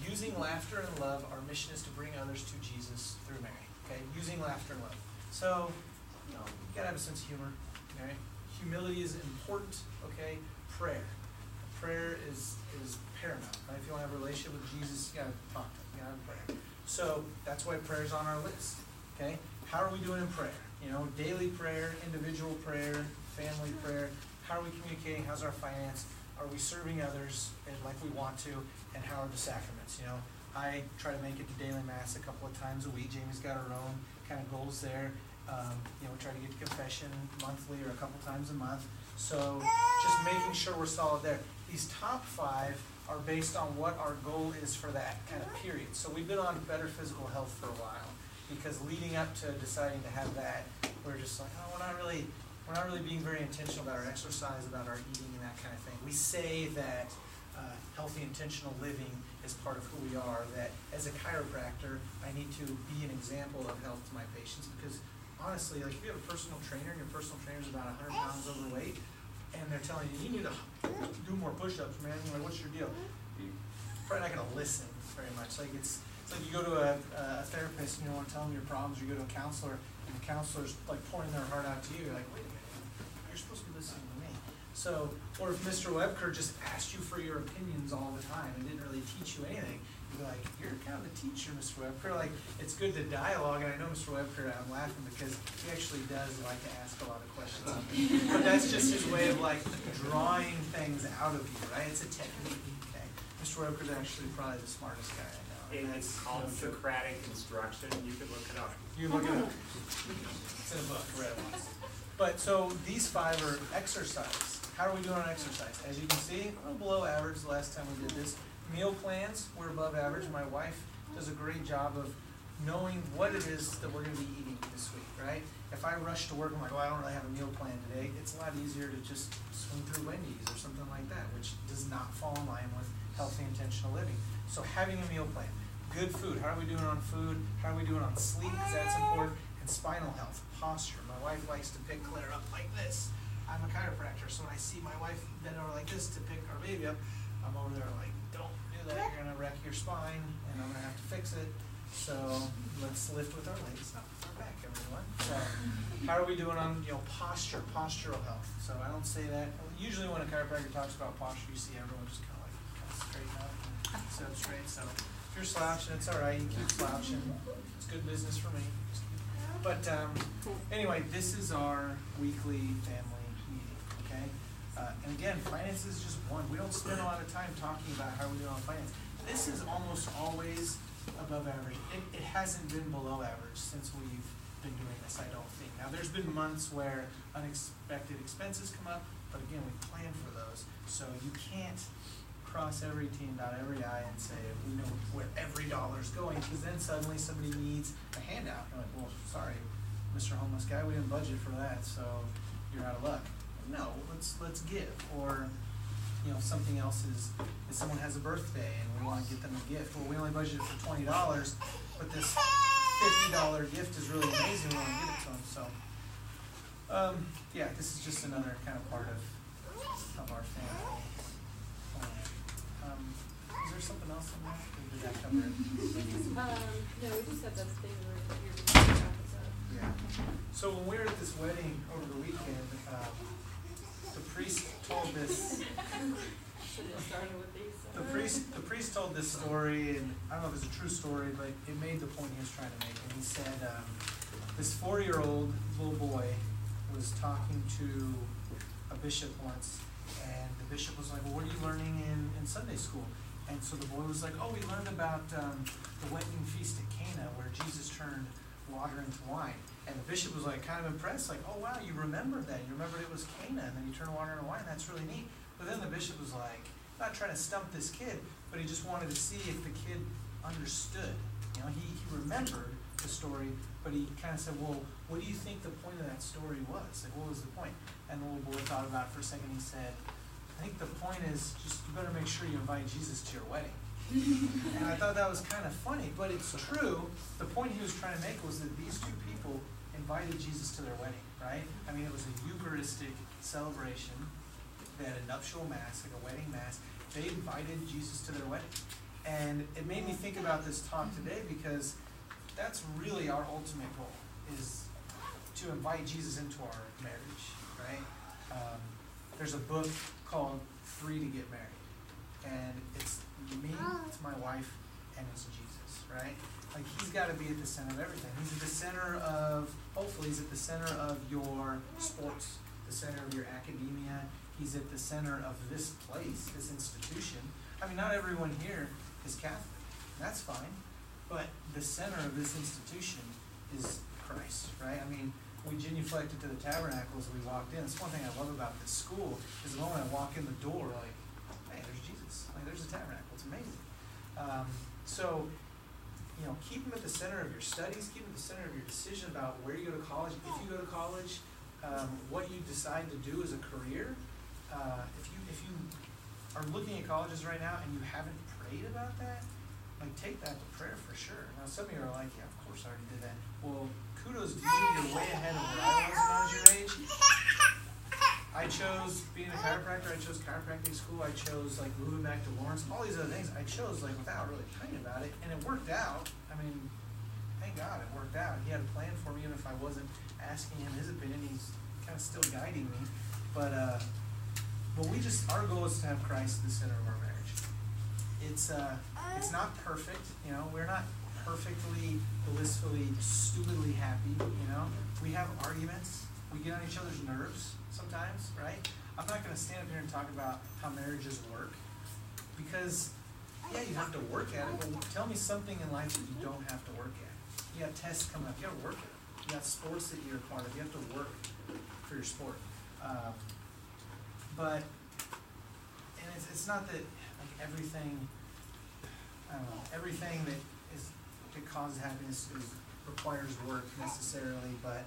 using laughter and love. Our mission is to bring others to Jesus through Mary. Okay, using laughter and love. So, you know, you gotta have a sense of humor. Okay, humility is important. Okay, prayer is paramount. Right? If you want to have a relationship with Jesus, you gotta talk to him. You gotta pray. So that's why prayer is on our list. Okay, how are we doing in prayer? You know, daily prayer, individual prayer, family prayer. How are we communicating? How's our finance? Are we serving others like we want to? And how are the sacraments? You know, I try to make it to daily mass a couple of times a week. Jamie's got her own kind of goals there. You know, we try to get to confession monthly or a couple times a month. So just making sure we're solid there. These top 5 are based on what our goal is for that kind of period. So we've been on better physical health for a while, because leading up to deciding to have that, we're just like, oh, we're not really being very intentional about our exercise, about our eating and that kind of thing. We say that healthy, intentional living is part of who we are, that as a chiropractor, I need to be an example of health to my patients, because honestly, like if you have a personal trainer and your personal trainer is about 100 pounds overweight, and they're telling you need to do more push-ups, man, like what's your deal? You're probably not going to listen very much. Like it's like you go to a therapist and you don't want to tell them your problems, or you go to a counselor and the counselor's like pouring their heart out to you. You're like, wait a minute, you're supposed to be listening to me. So, or if Mr. Webker just asked you for your opinions all the time and didn't really teach you anything, you'd be like, you're kind of the teacher, Mr. Webker. Like, it's good to dialogue, and I know Mr. Webker, I'm laughing because he actually does like to ask a lot of questions. But that's just his way of like drawing things out of you, right? It's a technique. Okay. Mr. Webker's actually probably the smartest guy I know. It's called Socratic instruction. You can look it up. You can look it up. It's in a book. I read it once. But so these 5 are exercise. How are we doing on exercise? As you can see, a little below average the last time we did this. Meal plans, we're above average. My wife does a great job of knowing what it is that we're gonna be eating this week, right? If I rush to work, I'm like, well, I don't really have a meal plan today, it's a lot easier to just swing through Wendy's or something like that, which does not fall in line with healthy, intentional living. So having a meal plan, good food, how are we doing on food, how are we doing on sleep, because that's important, and spinal health, posture. My wife likes to pick Claire up like this. I'm a chiropractor, so when I see my wife bend over like this to pick our baby up, I'm over there like, don't do that, you're gonna wreck your spine, and I'm gonna have to fix it. So let's lift with our legs, not with our back, everyone. So how are we doing on, posture, postural health? So I don't say that. Usually when a chiropractor talks about posture, you see everyone just kind of straighten up and sit up straight. So if you're slouching, it's all right. You keep slouching. It's good business for me. But anyway, this is our weekly family meeting, okay? And again, finance is just one. We don't spend a lot of time talking about how we do on finance. This is almost always above average. It hasn't been below average since we've been doing this, I don't think. Now, there's been months where unexpected expenses come up, but again, we plan for those. So you can't cross every T and dot every I and say, we know where every dollar's going, because then suddenly somebody needs a handout. You're like, well, sorry, Mr. Homeless Guy, we didn't budget for that, so you're out of luck. No, let's give. Or something else is if someone has a birthday and we want to get them a gift. Well, we only budgeted for $20, but this $50 gift is really amazing. We want to give it to them. So, yeah, this is just another kind of part of our family plan. Is there something else in that? Or did that cover it? No, we just said that's the thing we're here to talk about. Yeah. So when we were at this wedding over the weekend, the priest told this. Should have started with these. The priest told this story, and I don't know if it's a true story, but it made the point he was trying to make. And he said this 4-year-old little boy was talking to a bishop once, and the bishop was like, "Well, what are you learning in Sunday school?" And so the boy was like, "Oh, we learned about the wedding feast at Cana, where Jesus turned water into wine." And the bishop was like kind of impressed, like, "Oh wow, you remembered that. You remembered it was Cana, and then you turned water into wine. That's really neat." But then the bishop was like, not trying to stump this kid, but he just wanted to see if the kid understood. He remembered the story, but he kind of said, "Well, what do you think the point of that story was? Like, what was the point?" And the little boy thought about it for a second. He said, "I think the point is just you better make sure you invite Jesus to your wedding." And I thought that was kind of funny, but it's true. The point he was trying to make was that these two people invited Jesus to their wedding, right? I mean, it was a Eucharistic celebration. They had a nuptial mass, like a wedding mass. They invited Jesus to their wedding. And it made me think about this talk today because that's really our ultimate goal, is to invite Jesus into our marriage, right? There's a book called Free to Get Married. And it's me, it's my wife, and it's Jesus, right? Like, he's got to be at the center of everything. He's at the center of, hopefully, he's at the center of your sports, the center of your academia. He's at the center of this place, this institution. I mean, not everyone here is Catholic. That's fine. But the center of this institution is Christ, right? I mean, we genuflected to the tabernacle as we walked in. It's one thing I love about this school is the moment I walk in the door, like, hey, there's Jesus. Like, there's a tabernacle. It's amazing. So, keep him at the center of your studies. Keep him at the center of your decision about where you go to college. If you go to college, what you decide to do as a career. If you are looking at colleges right now and you haven't prayed about that, like, take that to prayer for sure. Now, some of you are like, yeah, of course I already did that. Well, kudos to you. You're way ahead of where I was when I was your age. I chose being a chiropractor. I chose chiropractic school. I chose, like, moving back to Lawrence. All these other things I chose, like, without really praying about it. And it worked out. I mean, thank God it worked out. He had a plan for me, even if I wasn't asking him his opinion. He's kind of still guiding me. But our goal is to have Christ at the center of our marriage. It's not perfect, we're not perfectly, blissfully, stupidly happy, We have arguments. We get on each other's nerves sometimes, right? I'm not going to stand up here and talk about how marriages work because, yeah, you have to work at it, but tell me something in life that you don't have to work at. You have tests coming up. You have to work at it. You got sports that you're a part of. You have to work for your sport. And it's not that, like, everything that is it causes happiness requires work necessarily, but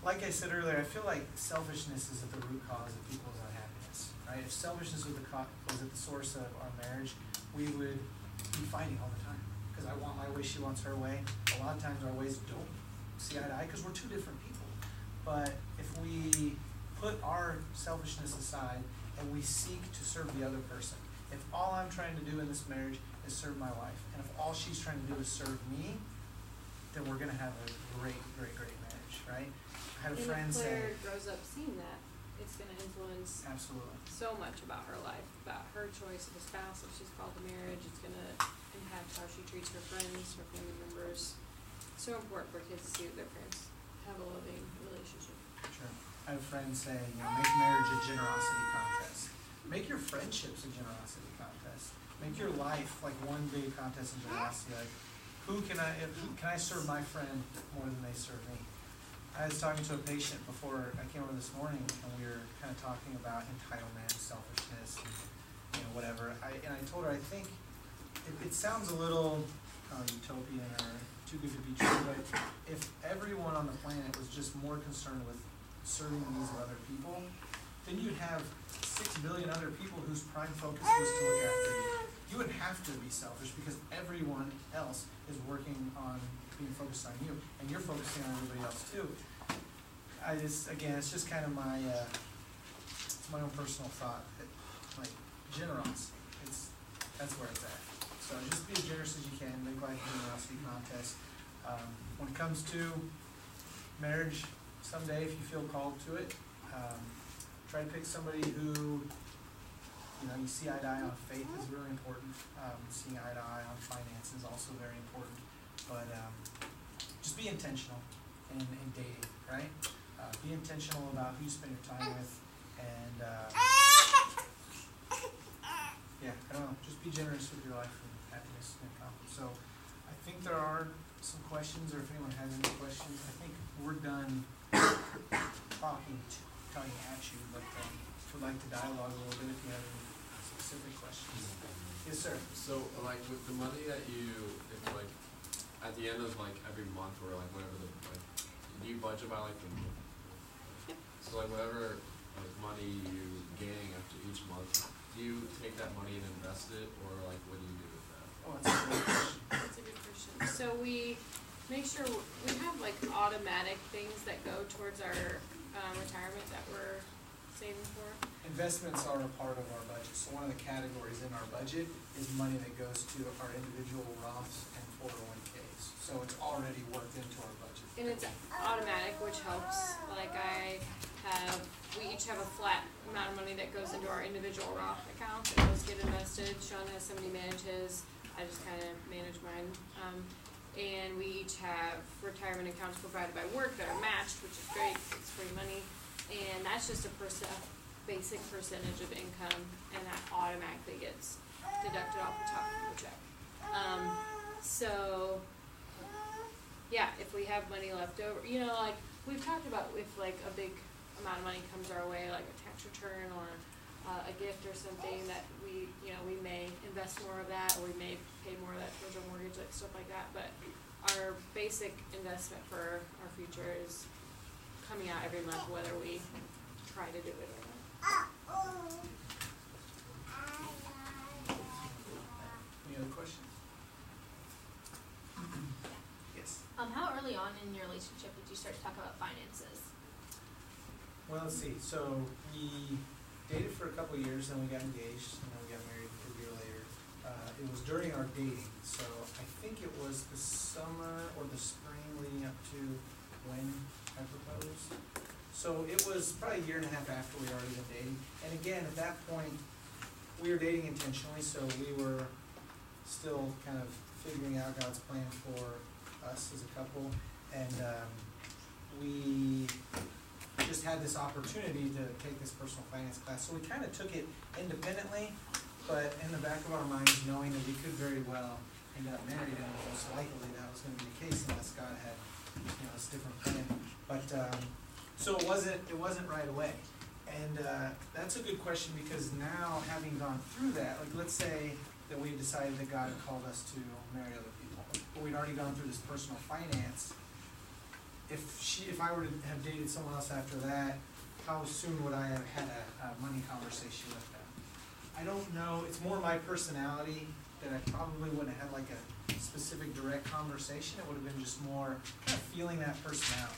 like I said earlier, I feel like selfishness is at the root cause of people's unhappiness, right? If selfishness was at the source of our marriage, we would be fighting all the time. Because I want my way, she wants her way. A lot of times our ways don't see eye to eye because we're two different people. But if we put our selfishness aside and we seek to serve the other person, if all I'm trying to do in this marriage is serve my wife, and if all she's trying to do is serve me, then we're going to have a great, great, great marriage, right? I had a friend say... And if Claire grows up seeing that, it's going to influence absolutely so much about her life, about her choice of a spouse, if she's called to marriage. It's going to impact how she treats her friends, her family members. It's so important for kids to see that their parents have a loving relationship. Sure. I have a friend say, make marriage a generosity contest. Make your friendships a generosity contest. Make your life like one big contest of generosity. Like, can I serve my friend more than they serve me? I was talking to a patient before I came over this morning, and we were kind of talking about entitlement, selfishness, and whatever. And I told her, I think it sounds a little utopian or too good to be true, but if everyone on the planet was just more concerned with serving the needs of other people, then you'd have 6 billion other people whose prime focus was to look after you. You wouldn't have to be selfish because everyone else is working on being focused on you, and you're focusing on everybody else too. It's just kind of my, it's my own personal thought. Like, generosity, that's where it's at. So just be as generous as you can, make life a generosity contest. When it comes to marriage, someday if you feel called to it, try to pick somebody who, you see eye to eye on faith is really important. Seeing eye to eye on finance is also very important. But just be intentional in dating, right? Be intentional about who you spend your time with, and just be generous with your life and happiness and confidence. So I think there are some questions, or if anyone has any questions, I think we're done talking at you, but would like to dialogue a little bit if you have any specific questions. Yes, sir. So, like, with the money that at the end of, every month, or, whatever do you budget by, the month? So, whatever, money you gain after each month, do you take that money and invest it, or, what do you do with that? Oh, that's a great question. That's a good question. So we make sure we have, automatic things that go towards our retirement that we're saving for. Investments are a part of our budget. So one of the categories in our budget is money that goes to our individual Roths and 401ks. So it's already worked into our budget. And it's automatic, which helps. We each have a flat amount of money that goes into our individual Roth accounts, and those get invested. Sean has somebody manage his. I just kind of manage mine. And we each have retirement accounts provided by work that are matched, which is great. It's free money. And that's just a basic percentage of income, and that automatically gets deducted off the top of the check. If we have money left over, we've talked about if a big amount of money comes our way, like a tax return or a gift or something, that we may invest more of that, or we may pay more of that towards our mortgage, stuff like that. But our basic investment for our future is coming out every month, whether we try to do it or not. Any other questions? Yes. How early on in your relationship did you start to talk about finances? Well, let's see. So we dated for a couple of years, then we got engaged, and then we got married a year later. It was during our dating, so I think it was the summer or the spring leading up to when I proposed. So it was probably a year and a half after we had already been dating. And again, at that point, we were dating intentionally, so we were still kind of figuring out God's plan for us as a couple. And we just had this opportunity to take this personal finance class. So we kind of took it independently, but in the back of our minds, knowing that we could very well end up married, and most likely that was going to be the case unless God had this different plan. But so it wasn't right away. And that's a good question, because now, having gone through that, let's say that we decided that God had called us to marry other people. but we'd already gone through this personal finance. If I were to have dated someone else after that, how soon would I have had a money conversation with them? I don't know, it's more my personality that I probably wouldn't have had like a specific direct conversation. It would have been just more kind of feeling that person out.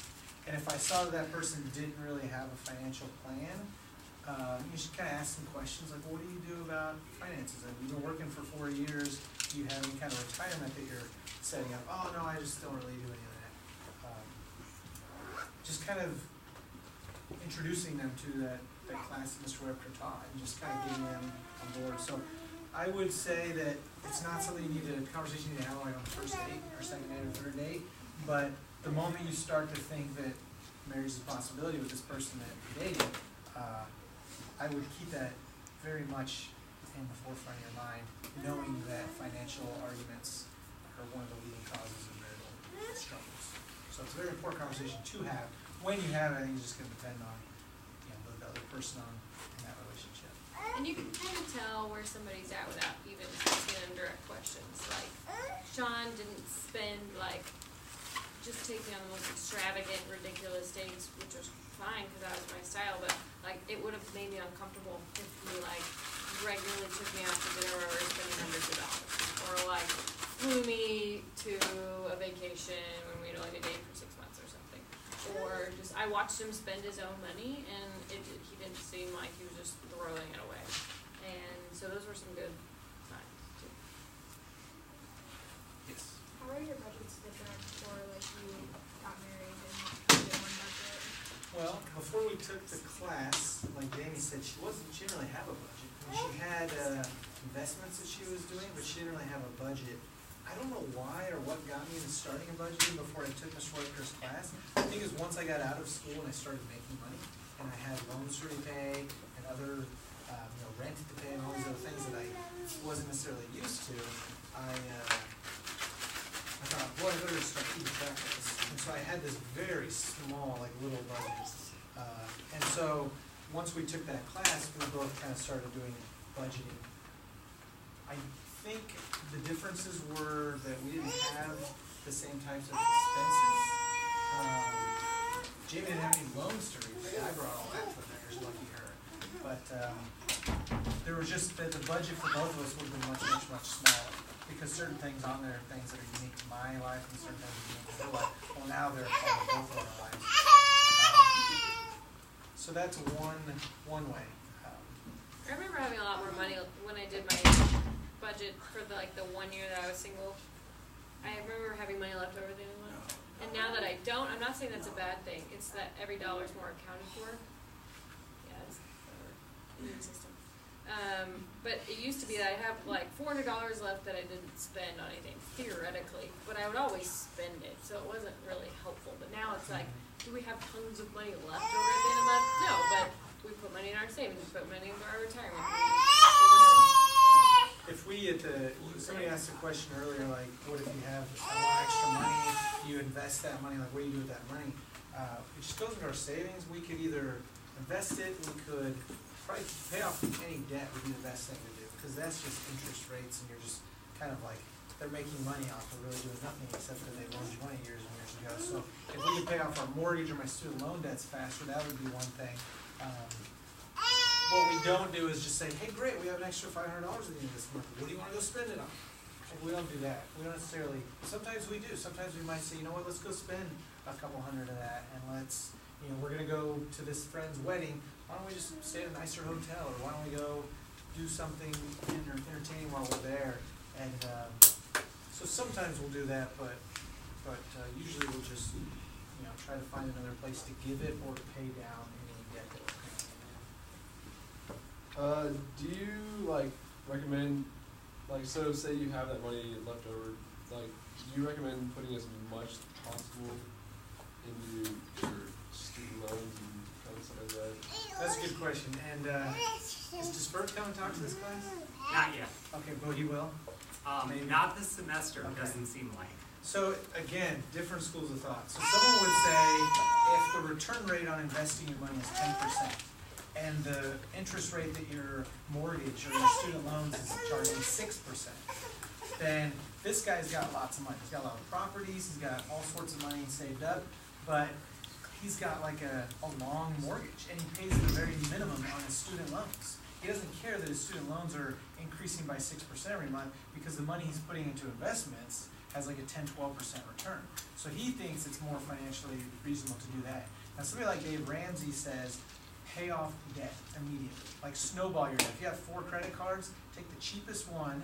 And if I saw that person didn't really have a financial plan, you should kind of ask some questions like, well, what do you do about finances? Have you been working for 4 years? Do you have any kind of retirement that you're setting up? Oh, no, I just don't really do any of that. Just kind of introducing them to that class that Mr. Webster taught and just kind of getting them on board. So I would say that it's not something you need a conversation you need to have like on the first date or second date or third date, but the moment you start to think that marriage is a possibility with this person that you're dating, I would keep that very much in the forefront of your mind, knowing that financial arguments are one of the leading causes of marital struggles. So it's a very important conversation to have. When you have it, I think it's just going to depend on the other person in that relationship. And you can kind of tell where somebody's at without even asking them direct questions. Like, Sean didn't spend just taking on the most extravagant, ridiculous dates, which was fine because that was my style, but it would have made me uncomfortable if he regularly took me out to dinner or spending hundreds of dollars, or flew me to a vacation when we'd only been dating for 6 months or something, or just I watched him spend his own money and he didn't seem like he was just throwing it away, and so those were some good times too. Yes. How are your budgets different before you got married and did one budget? Well, before we took the class, like Jamie said, she didn't really have a budget. She had investments that she was doing, but she didn't really have a budget. I don't know why or what got me into starting a budgeting before I took Mr. Whitaker's class. I think it was once I got out of school and I started making money, and I had loans to repay and other rent to pay and all these other things that I wasn't necessarily used to. I thought, boy, I better start keeping track of this. And so I had this very small, little budget. And so once we took that class, we both kind of started doing budgeting. I think the differences were that we didn't have the same types of expenses. Jamie didn't have any loans to repay. I brought all that to the mayor's, lucky her. But there was just that the budget for both of us would have been much, much, much smaller, because certain things on there are things that are unique to my life and certain things are unique to her life. Well, now they're part of both of our lives. So that's one way. I remember having a lot more money when I did my budget for the 1 year that I was single. I remember having money left over at the end of the month. And now that I don't, I'm not saying that's a bad thing. It's that every dollar is more accounted for. Yeah, it's the immune system. But it used to be that I'd have $400 left that I didn't spend on anything, theoretically. But I would always spend it, so it wasn't really helpful. But now it's do we have tons of money left over at the end of the month? No, but we put money in our savings, we put money into our retirement. If somebody asked a question earlier, what if you have a lot extra money, you invest that money, what do you do with that money? It just goes into our savings. We could either invest it, we could probably pay off any debt would be the best thing to do, because that's just interest rates, and you're just kind of they're making money off of really doing nothing except that they loaned you money years and years ago. So if we could pay off our mortgage or my student loan debts faster, that would be one thing. What we don't do is just say, hey, great, we have an extra $500 at the end of this month. What do you want to go spend it on? We don't do that. We don't necessarily. Sometimes we do. Sometimes we might say, you know what, let's go spend a couple hundred of that, and we're going to go to this friend's wedding. Why don't we just stay at a nicer hotel, or why don't we go do something entertaining while we're there? And so sometimes we'll do that, but usually we'll just try to find another place to give it or to pay down any debt that we're paying. Do you recommend so say you have that money left over, do you recommend putting as much as possible into your student loans and kind of stuff like that? That's a good question. And does Bert come and talk to this class? Not yet. Okay, but he will. Maybe. Not this semester, Okay. doesn't seem like. So again, different schools of thought. So someone would say if the return rate on investing your money is 10%, and the interest rate that your mortgage or your student loans is charging 6%, then this guy's got lots of money. He's got a lot of properties, he's got all sorts of money saved up, but he's got like a long mortgage, and he pays the very minimum on his student loans. He doesn't care that his student loans are increasing by 6% every month, because the money he's putting into investments has like a 10-12% return. So he thinks it's more financially reasonable to do that. Now somebody like Dave Ramsey says, pay off debt immediately, like snowball your debt. If you have 4 credit cards, take the cheapest one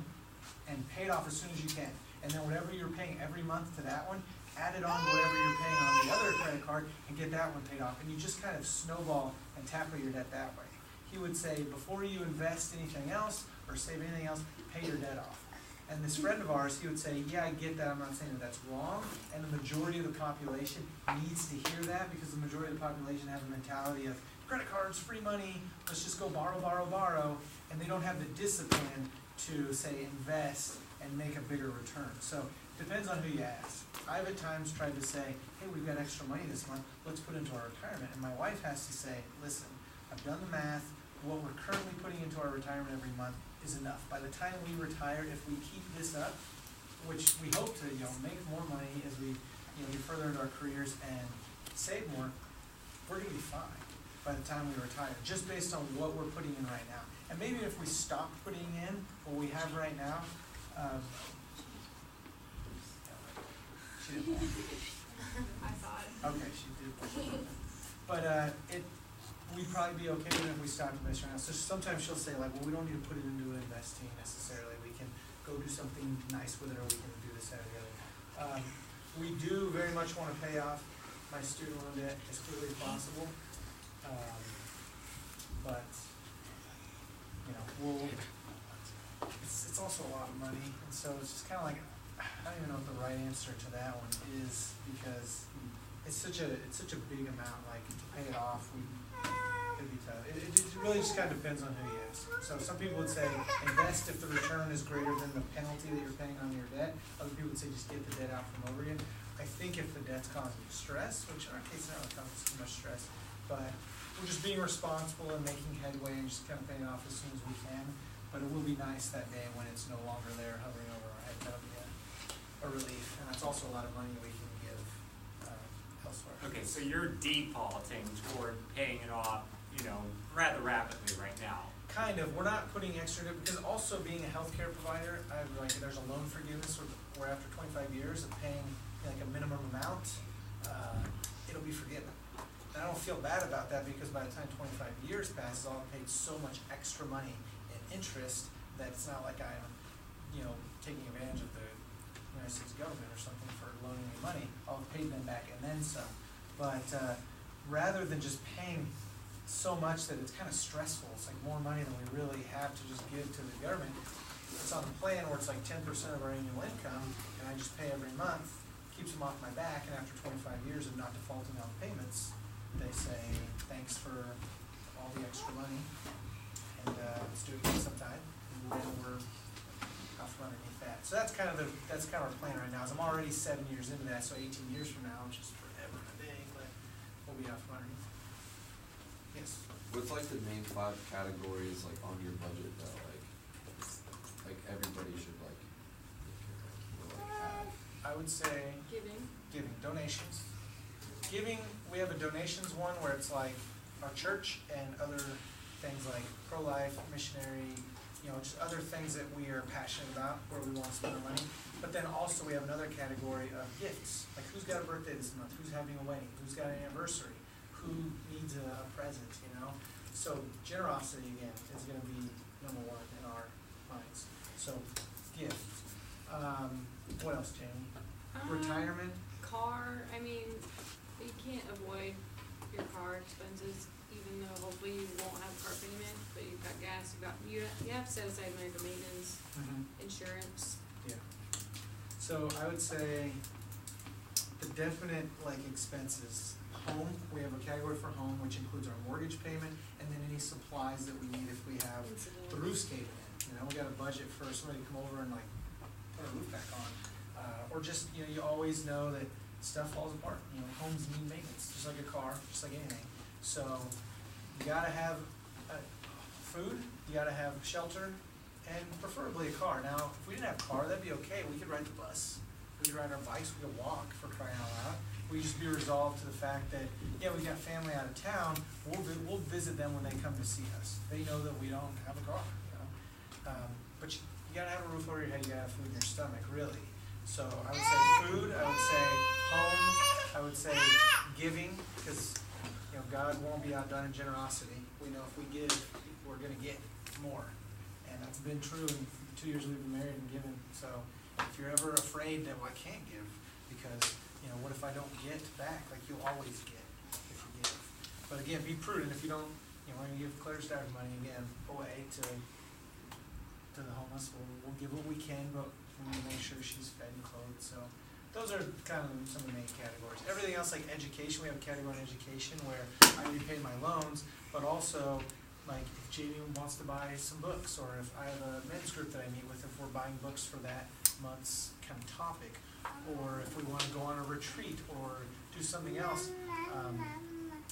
and pay it off as soon as you can. And then whatever you're paying every month to that one, add it on to whatever you're paying on the other credit card and get that one paid off. And you just kind of snowball and tackle your debt that way. He would say, before you invest anything else or save anything else, pay your debt off. And this friend of ours, he would say, yeah, I get that, I'm not saying that that's wrong, and the majority of the population needs to hear that, because the majority of the population have a mentality of credit cards, free money, let's just go borrow, borrow, borrow, and they don't have the discipline to, say, invest and make a bigger return. So it depends on who you ask. I've at times tried to say, hey, we've got extra money this month, let's put it into our retirement. And my wife has to say, listen, I've done the math, what we're currently putting into our retirement every month is enough. By the time we retire, if we keep this up, which we hope to, make more money as we, get further into our careers and save more, we're gonna be fine by the time we retire, just based on what we're putting in right now. And maybe if we stop putting in what we have right now, she didn't laugh. I thought. Okay, she did. But we'd probably be okay with it if we stopped investing right now. So sometimes she'll say, like, well, we don't need to put it into investing necessarily. We can go do something nice with it, or we can do this, that, or the other. We do very much want to pay off my student loan debt as quickly as possible. But, it's also a lot of money, and so it's just kind of like, I don't even know what the right answer to that one is, because it's such a big amount. Like, to pay it off, it'd be tough. It really just kind of depends on who you ask. So some people would say invest if the return is greater than the penalty that you're paying on your debt. Other people would say just get the debt out from over you. I think if the debt's causing you stress, which in our case not really causes too much stress, but we're just being responsible and making headway and just kind of paying it off as soon as we can. But it will be nice that day when it's no longer there hovering over our head. That'll be a relief, and that's also a lot of money we can give elsewhere. Okay, so you're defaulting toward paying it off, rather rapidly right now. Kind of. We're not putting extra, because also being a healthcare provider, there's a loan forgiveness where after 25 years of paying like a minimum amount, it'll be forgiven. And I don't feel bad about that, because by the time 25 years passes, I'll have paid so much extra money in interest that it's not like I'm, taking advantage of the United States government or something for loaning me money. I'll have paid them back and then some. But rather than just paying so much that it's kind of stressful, it's like more money than we really have to just give to the government. It's on the plan where it's like 10% of our annual income, and I just pay every month, keeps them off my back, and after 25 years of not defaulting on payments, they say, thanks for all the extra money, and let's do it again sometime, and then we're out from underneath that. So that's kind of our plan right now, is I'm already 7 years into that, so 18 years from now, which is forever and a day, but we'll be out from underneath. Yes? What's like the main 5 categories like on your budget that like everybody should like have? I would say giving, donations. Giving, we have a donations one where it's like our church and other things like pro-life, missionary, just other things that we are passionate about, where we want to spend our money. But then also we have another category of gifts, like who's got a birthday this month, who's having a wedding, who's got an anniversary, who needs a present, So generosity, again, is going to be number 1 in our minds. So, gift. What else, Jamie? Retirement? Car, you can't avoid your car expenses, even though hopefully you won't have a car payment, but you've got gas, you have to set aside money for maintenance, insurance. Yeah. So I would say the definite expenses. Home, we have a category for home, which includes our mortgage payment, and then any supplies that we need if we have the roof's caving in. We got a budget for somebody to come over and put our roof back on, or just you always know that stuff falls apart. Homes need maintenance, just like a car, just like anything. So you gotta have food, you gotta have shelter, and preferably a car. Now, if we didn't have a car, that'd be okay. We could ride the bus. We could ride our bikes. We could walk, for crying out loud. We just be resolved to the fact that, yeah, we got family out of town. We'll visit them when they come to see us. They know that we don't have a car, you know. But you gotta have a roof over your head. You gotta have food in your stomach, really. So I would say food. I would say home. I would say giving, because you know God won't be outdone in generosity. We know if we give, we're gonna get more, and that's been true in 2 years we've been married and given. So if you're ever afraid that, well, I can't give because, you know, what if I don't get back? Like, you'll always get if you give. But again, be prudent. If you don't, you know, we're gonna give Claire Stark money again away to the homeless. We'll give what we can, but we need to make sure she's fed and clothed. So those are kind of some of the main categories. Everything else, like education, we have a category on education where I repay my loans, but also, like, if JD wants to buy some books, or if I have a men's group that I meet with, if we're buying books for that month's kind of topic, or if we want to go on a retreat or do something else,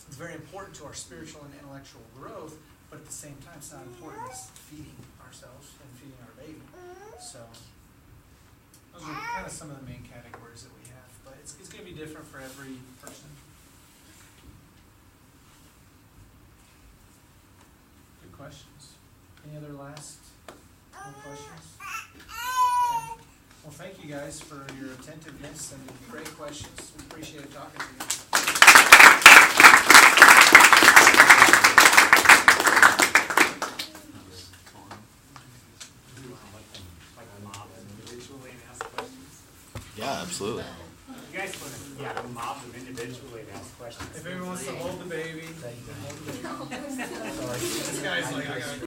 it's very important to our spiritual and intellectual growth, but at the same time, it's not important as feeding ourselves and feeding our baby. So those are kind of some of the main categories that we have, but it's going to be different for every person. Good questions. Any other last questions? Okay. Well, thank you guys for your attentiveness and great questions. We appreciate talking to you. Yeah, absolutely. You guys want to, mob them individually and ask questions. If anyone wants to hold the baby, hold the baby. Sorry. This guy's like, I gotta